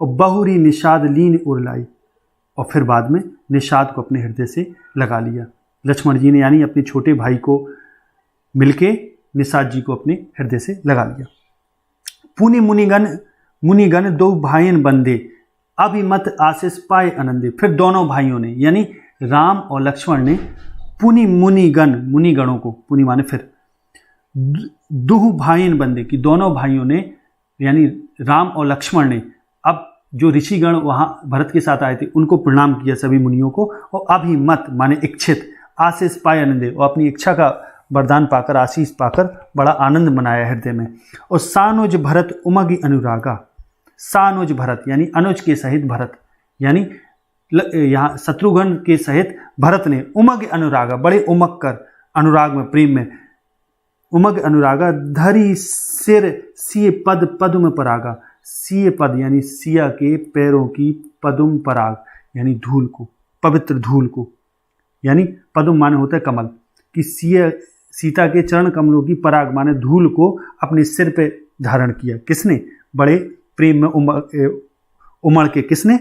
और बहुरी निषाद लीन उरलाई, और फिर बाद में निषाद को अपने हृदय से लगा लिया। लक्ष्मण जी ने यानी अपने छोटे भाई को मिलके निषाद जी को अपने हृदय से लगा लिया। पुनि मुनिगण दो भाईन बंदे, अभिमत आशीष पाए आनंदे। फिर दोनों भाइयों ने यानी राम और लक्ष्मण ने पुनि मुनिगणों को, पुनि माने फिर, दुह भाईन बंदे, कि दोनों भाइयों ने यानी राम और लक्ष्मण ने अब जो ऋषिगण वहां भरत के साथ आए थे उनको प्रणाम किया, सभी मुनियों को। और अभिमत माने इच्छित, आशीष पाए आनंदे, और अपनी इच्छा का वरदान पाकर, आशीष पाकर बड़ा आनंद मनाया हृदय में। और सानुज भरत उमग अनुरागा, सानुज भरत यानी अनुज के सहित भरत, यानी यहाँ शत्रुघ्न के सहित भरत ने उमग अनुरागा, बड़े उमग कर, अनुराग में, प्रेम में, उमग अनुरागा, धरी सिर सिय पद पदुम परागा। सिय पद यानी सिया के पैरों की, पदुम पराग यानी धूल को, पवित्र धूल को, यानी पदुम माने होता है कमल, कि सीता के चरण कमलों की, पराग माने धूल को अपने सिर पे धारण किया। किसने? बड़े प्रेम में उमड़ के, किसने?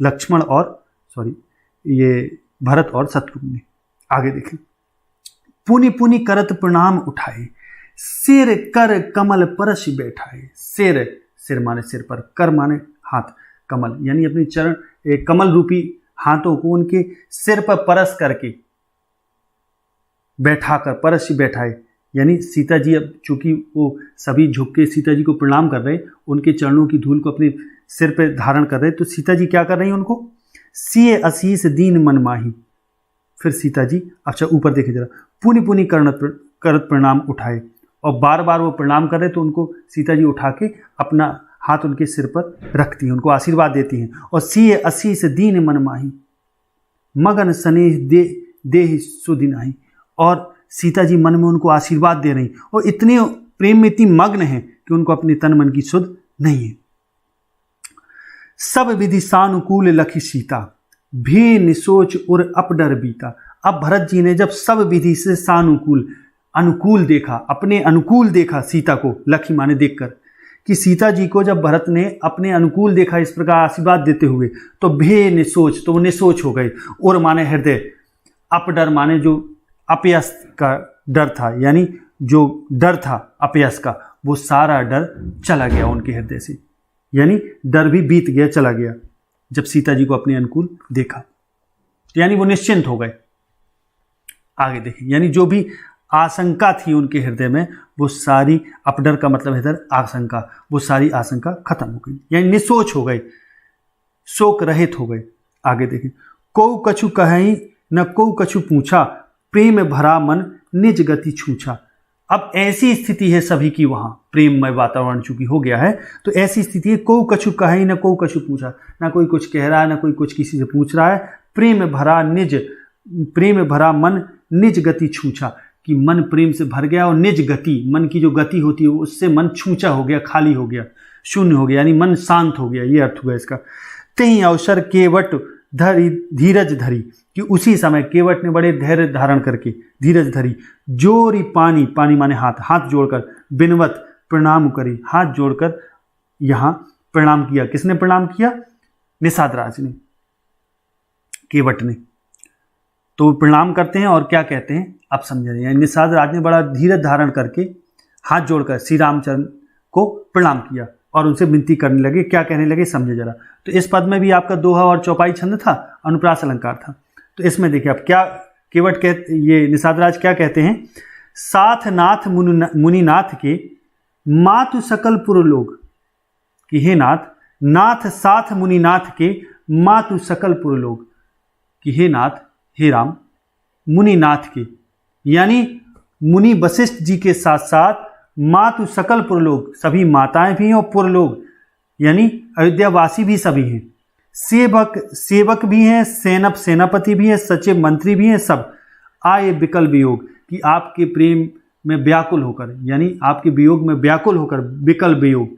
लक्ष्मण और ये भरत और शत्रुघ्न ने। आगे देखें, पुनि पुनि करत प्रणाम उठाए, सिर कर कमल परश बैठाए। सिर माने सिर पर, कर माने हाथ, कमल, यानी अपने चरण कमल रूपी हाथों को उनके सिर पर परस करके बैठाकर, परस से बैठाए। यानी सीता जी अब चूंकि वो सभी झुक के सीता जी को प्रणाम कर रहे, उनके चरणों की धूल को अपने सिर पर धारण कर रहे, तो सीता जी क्या कर रही हैं उनको, सिए असीस दीन मन माही। फिर सीता जी, अच्छा ऊपर देखे जरा, पुनि पुनि करत प्रणाम उठाए, और बार बार वो प्रणाम कर रहे तो उनको सीता जी उठा के अपना हाथ उनके सिर पर रखती हैं, उनको आशीर्वाद देती हैं। और सिए असीस दीन मन माही, मगन स्नेह दे सुदिनाही। और सीता जी मन में उनको आशीर्वाद दे रही, और इतने प्रेम में इतनी मग्न है कि उनको अपने तन मन की सुध नहीं है। सब विधि सानुकूल लखी सीता, भी निसोच और अपडर बीता। अब भरत जी ने जब सब विधि से सानुकूल, अनुकूल देखा, अपने अनुकूल देखा सीता को, लखी माने देखकर, कि सीता जी को जब भरत ने अपने अनुकूल देखा इस प्रकार आशीर्वाद देते हुए, तो भे निसोच, तो वो निसोच हो गए। और माने हृदय, अपडर माने जो अपयस का डर था, यानी जो डर था अपयस का, वो सारा डर चला गया उनके हृदय से, यानी डर भी बीत गया, चला गया जब सीता जी को अपने अनुकूल देखा, यानी वो निश्चिंत हो गए। आगे देखें, यानी जो भी आशंका थी उनके हृदय में, वो सारी, अपडर का मतलब इधर आशंका, वो सारी आशंका खत्म हो गई, यानी निसोच हो गए, शोक रहित हो गए। आगे देखें, को कछु कहीं न को कछु पूछा, प्रेम भरा मन निज गति छूछा। अब ऐसी स्थिति है सभी की, वहां प्रेममय वातावरण चूंकि हो गया है, तो ऐसी स्थिति है, को कछु कहीं न को कछु पूछा, ना कोई कुछ कह रहा है, ना कोई कुछ किसी से पूछ रहा है। प्रेम भरा मन निज गति छूछा, कि मन प्रेम से भर गया, और निज गति, मन की जो गति होती है उससे मन छूछा हो गया, खाली हो गया, शून्य हो गया, यानी मन शांत हो गया, ये अर्थ हुआ इसका। तही अवसर केवट धरी धीरज धरी, कि उसी समय केवट ने बड़े धैर्य धारण करके धीरज धरी, जोरी पानी, पानी माने हाथ, हाथ जोड़कर, बिनवत प्रणाम करी, हाथ जोड़कर यहां प्रणाम किया। किसने प्रणाम किया? निषाद राज ने, केवट ने। तो प्रणाम करते हैं और क्या कहते हैं आप समझ रहे हैं। निषाद राज ने बड़ा धीरज धारण करके हाथ जोड़कर श्री रामचंद्र को प्रणाम किया और उनसे विनती करने लगे। क्या कहने लगे समझे जरा। तो इस पद में भी आपका दोहा और चौपाई छंद था, अनुप्रास अलंकार था। तो इसमें देखिए आप क्या केवट कहते, ये निषाद राज क्या कहते हैं, साथ नाथ मुनिनाथ के मातु सकल पुरलोक, कि हे नाथ, नाथ साथ मुनिनाथ के मातु सकल पुरलोक, कि हे नाथ, हे राम, मुनिनाथ के, यानी मुनि वशिष्ठ जी के साथ साथ मातु सकल पुरलोक, सभी माताएं भी हैं और पुरलोक यानी अयोध्यावासी भी सभी हैं, सेवक भी हैं, सेनापति भी हैं, सचिव मंत्री भी हैं, सब आए विकल वियोग, कि आपके प्रेम में व्याकुल होकर, यानी आपके वियोग में व्याकुल होकर, विकल वियोग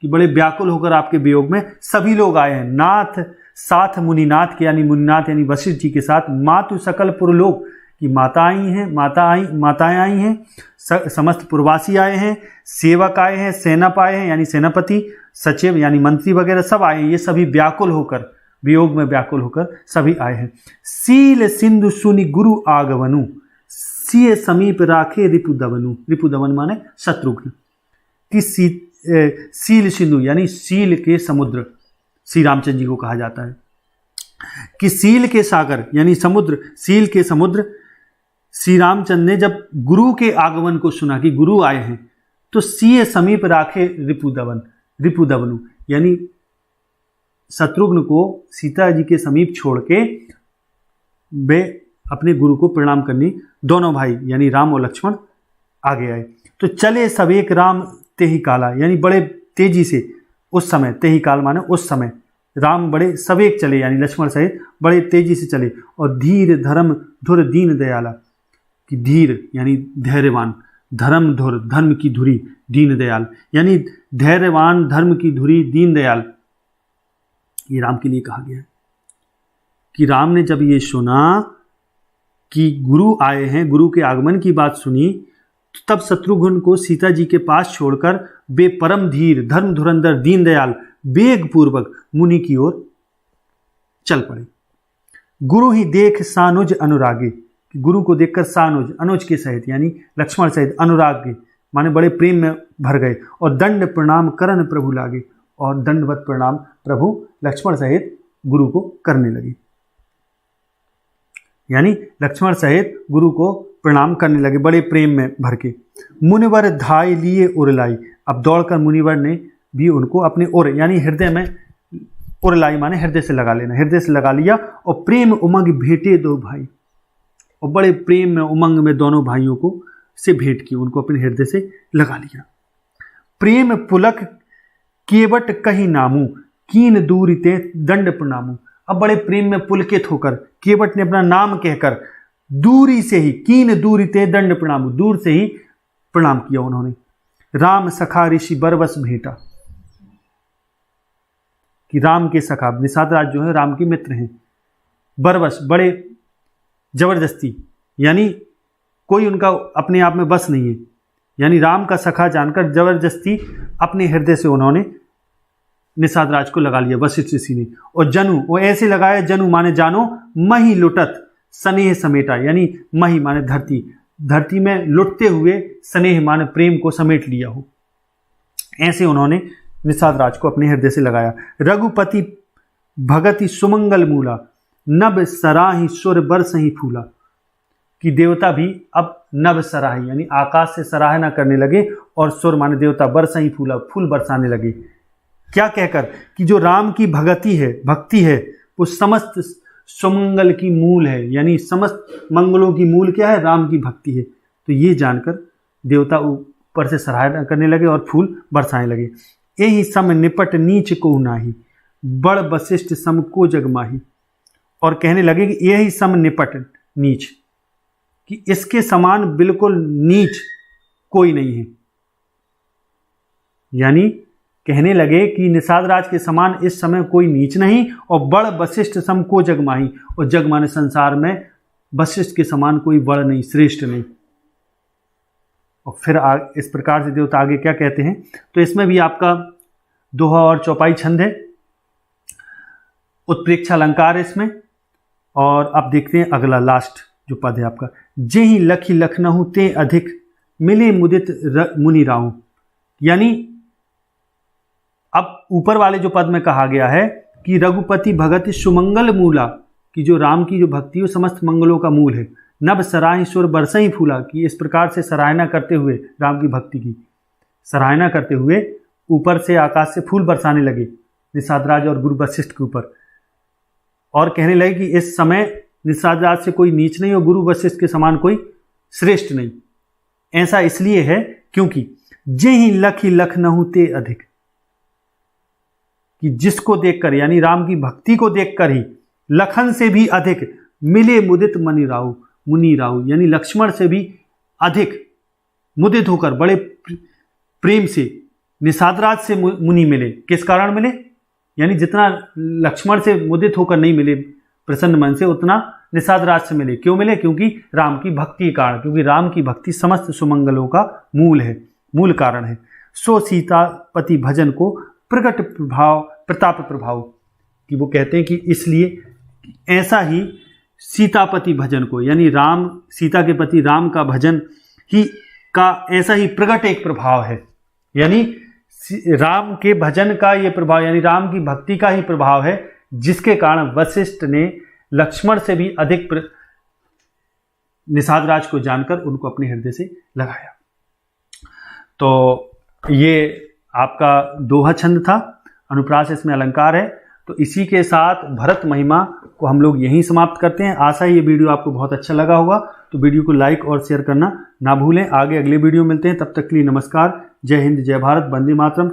कि बड़े व्याकुल होकर आपके वियोग में सभी लोग आए हैं। नाथ साथ मुनिनाथ के, यानी मुनिनाथ यानी वशिष्ठ जी के साथ, मातु सकल पुरलोक की माताएं आई हैं, समस्त पुरवासी आए हैं, सेवक आए हैं, सेनाप आए हैं यानी सेनापति, सचिव यानी मंत्री वगैरह सब आए हैं। ये सभी व्याकुल होकर, वियोग में व्याकुल होकर सभी आए हैं। सील सिंधु सुनि गुरु आगवनु, सिय समीप राखे रिपुदवनु, रिपुदवन माने शत्रुघ्न, कि सील सिंधु यानी सील के समुद्र श्री रामचंद्र जी को कहा जाता है, कि सील के सागर यानी समुद्र, सील के समुद्र। श्री रामचंद्र ने जब गुरु के आगमन को सुना कि गुरु आए हैं, तो सीय समीप राखे रिपुदवनु यानी शत्रुघ्न को सीता जी के समीप छोड़ के वे अपने गुरु को प्रणाम करने दोनों भाई यानी राम और लक्ष्मण आगे आए। तो चले सवेक राम तेही काला, यानी बड़े तेजी से उस समय, तेही काल माने उस समय, राम बड़े सवेक चले यानी लक्ष्मण सहित बड़े तेजी से चले। और धीर धर्म धुर दीन दयाला, कि धीर यानी धैर्यवान, धर्म धुर धर्म की धुरी, दीन दयाल यानी धैर्यवान, धर्म की धुरी, दीन दयाल, ये राम के लिए कहा गया है। कि राम ने जब ये सुना कि गुरु आए हैं, गुरु के आगमन की बात सुनी, तो तब शत्रुघ्न को सीता जी के पास छोड़कर वे परम धीर, धर्म धुरंधर, दीन दयाल वेग पूर्वक मुनि की ओर चल पड़े। गुरु ही देख सानुज अनुरागे, गुरु को देखकर सानुज, अनुज के सहित यानी लक्ष्मण सहित, अनुराग माने बड़े प्रेम में भर गए। और दंड प्रणाम करन प्रभु लागे, और दंडवत प्रणाम प्रभु लक्ष्मण सहित गुरु को करने लगे, यानी लक्ष्मण सहित गुरु को प्रणाम करने लगे बड़े प्रेम में भर के। मुनिवर धाय लिए उरलाई, अब दौड़कर मुनिवर ने भी उनको अपने उर यानी हृदय में, उरलाई माने हृदय से लगा लेना, हृदय से लगा लिया और प्रेम उमंग भेटे दो भाई, और बड़े प्रेम में उमंग में दोनों भाइयों को से भेंट की, उनको अपने हृदय से लगा लिया। प्रेम पुलक केवट कहीं नामू, कीन दूरी ते दंड प्रणामू, अब बड़े प्रेम में पुलकित होकर केवट ने अपना नाम कहकर दूरी से ही, कीन दूरी ते दंड प्रणामू, दूर से ही प्रणाम किया उन्होंने। राम सखा ऋषि बरबस भेंटा, कि राम के सखा निषाद राज जो है राम के मित्र हैं, बरबस बड़े जबरदस्ती, यानी कोई उनका अपने आप में बस नहीं है, यानी राम का सखा जानकर जबरदस्ती अपने हृदय से उन्होंने निषाद राज को लगा लिया वशिष्ठ ऋषि ने। और जनु, वो ऐसे लगाया, जनु माने जानो, मही लुटत स्नेह समेटा, यानी मही माने धरती, धरती में लुटते हुए स्नेह माने प्रेम को समेट लिया हो, ऐसे उन्होंने निषाद राज को अपने हृदय से लगाया। रघुपति भगति सुमंगल मूला, नभ सराही सुर बरसही फूला, कि देवता भी अब नभ सराही यानी आकाश से सराहना करने लगे, और सुर माने देवता, बरसही फूला फूल बरसाने लगे। क्या कहकर कि जो राम की भक्ति है वो समस्त सुमंगल की मूल है, यानी समस्त मंगलों की मूल क्या है, राम की भक्ति है। तो ये जानकर देवता ऊपर से सराहना करने लगे और फूल बरसाने लगे। यही सम निपट नीच को नाही, बड़ वशिष्ठ सम को जगमाही, और कहने लगे कि यही सम निपट नीच, कि इसके समान बिल्कुल नीच कोई नहीं है, यानी कहने लगे कि निषाद राज के समान इस समय कोई नीच नहीं, और बड़ वशिष्ठ सम को जगमाही, और जग माने संसार में वशिष्ठ के समान कोई बड़ नहीं, श्रेष्ठ नहीं। और फिर इस प्रकार से देवता आगे क्या कहते हैं, तो इसमें भी आपका दोहा और चौपाई छंद है, उत्प्रेक्षा अलंकार है इसमें। और अब देखते हैं अगला लास्ट जो पद है आपका, जेहि लखी लखनऊ ते अधिक, मिले मुदित मुनि राऊ, यानी अब ऊपर वाले जो पद में कहा गया है कि रघुपति भगति सुमंगल मूला, कि जो राम की जो भक्ति है समस्त मंगलों का मूल है। नभ सराही सुर बरसही फूला, कि इस प्रकार से सराहना करते हुए राम की भक्ति की सराहना करते हुए ऊपर से आकाश से फूल बरसाने लगे निषाद राज और गुरु वशिष्ठ के ऊपर, और कहने लगे कि इस समय निषाद राज से कोई नीच नहीं और गुरु वशिष्ठ के समान कोई श्रेष्ठ नहीं। ऐसा इसलिए है क्योंकि जेहि लखी लखनऊ ते अधिक, कि जिसको देखकर यानी राम की भक्ति को देखकर ही लखन से भी अधिक, मिले मुदित मुनि राऊ, यानी लक्ष्मण से भी अधिक मुदित होकर बड़े प्रेम से निषाद राज से मुनि मिले। किस कारण मिले, यानी जितना लक्ष्मण से मुदित होकर नहीं मिले प्रसन्न मन से, उतना निषाद राज से मिले। क्यों मिले, क्योंकि राम की भक्ति के कारण, क्योंकि राम की भक्ति समस्त सुमंगलों का मूल है, मूल कारण है। सो सीतापति भजन को प्रकट प्रताप प्रभाव, कि वो कहते हैं कि इसलिए ऐसा ही सीतापति भजन को, यानी राम सीता के पति राम का भजन ही का ऐसा ही प्रकट एक प्रभाव है, यानी राम के भजन का ये प्रभाव, यानी राम की भक्ति का ही प्रभाव है, जिसके कारण वशिष्ठ ने लक्ष्मण से भी अधिक निषाद राज को जानकर उनको अपने हृदय से लगाया। तो ये आपका दोहा छंद था, अनुप्रास इसमें अलंकार है। तो इसी के साथ भरत महिमा को हम लोग यहीं समाप्त करते हैं। आशा है ये वीडियो आपको बहुत अच्छा लगा होगा, तो वीडियो को लाइक और शेयर करना ना भूलें। आगे अगले वीडियो मिलते हैं, तब तक के लिए नमस्कार। जय हिंद, जय भारत, वंदे मातरम।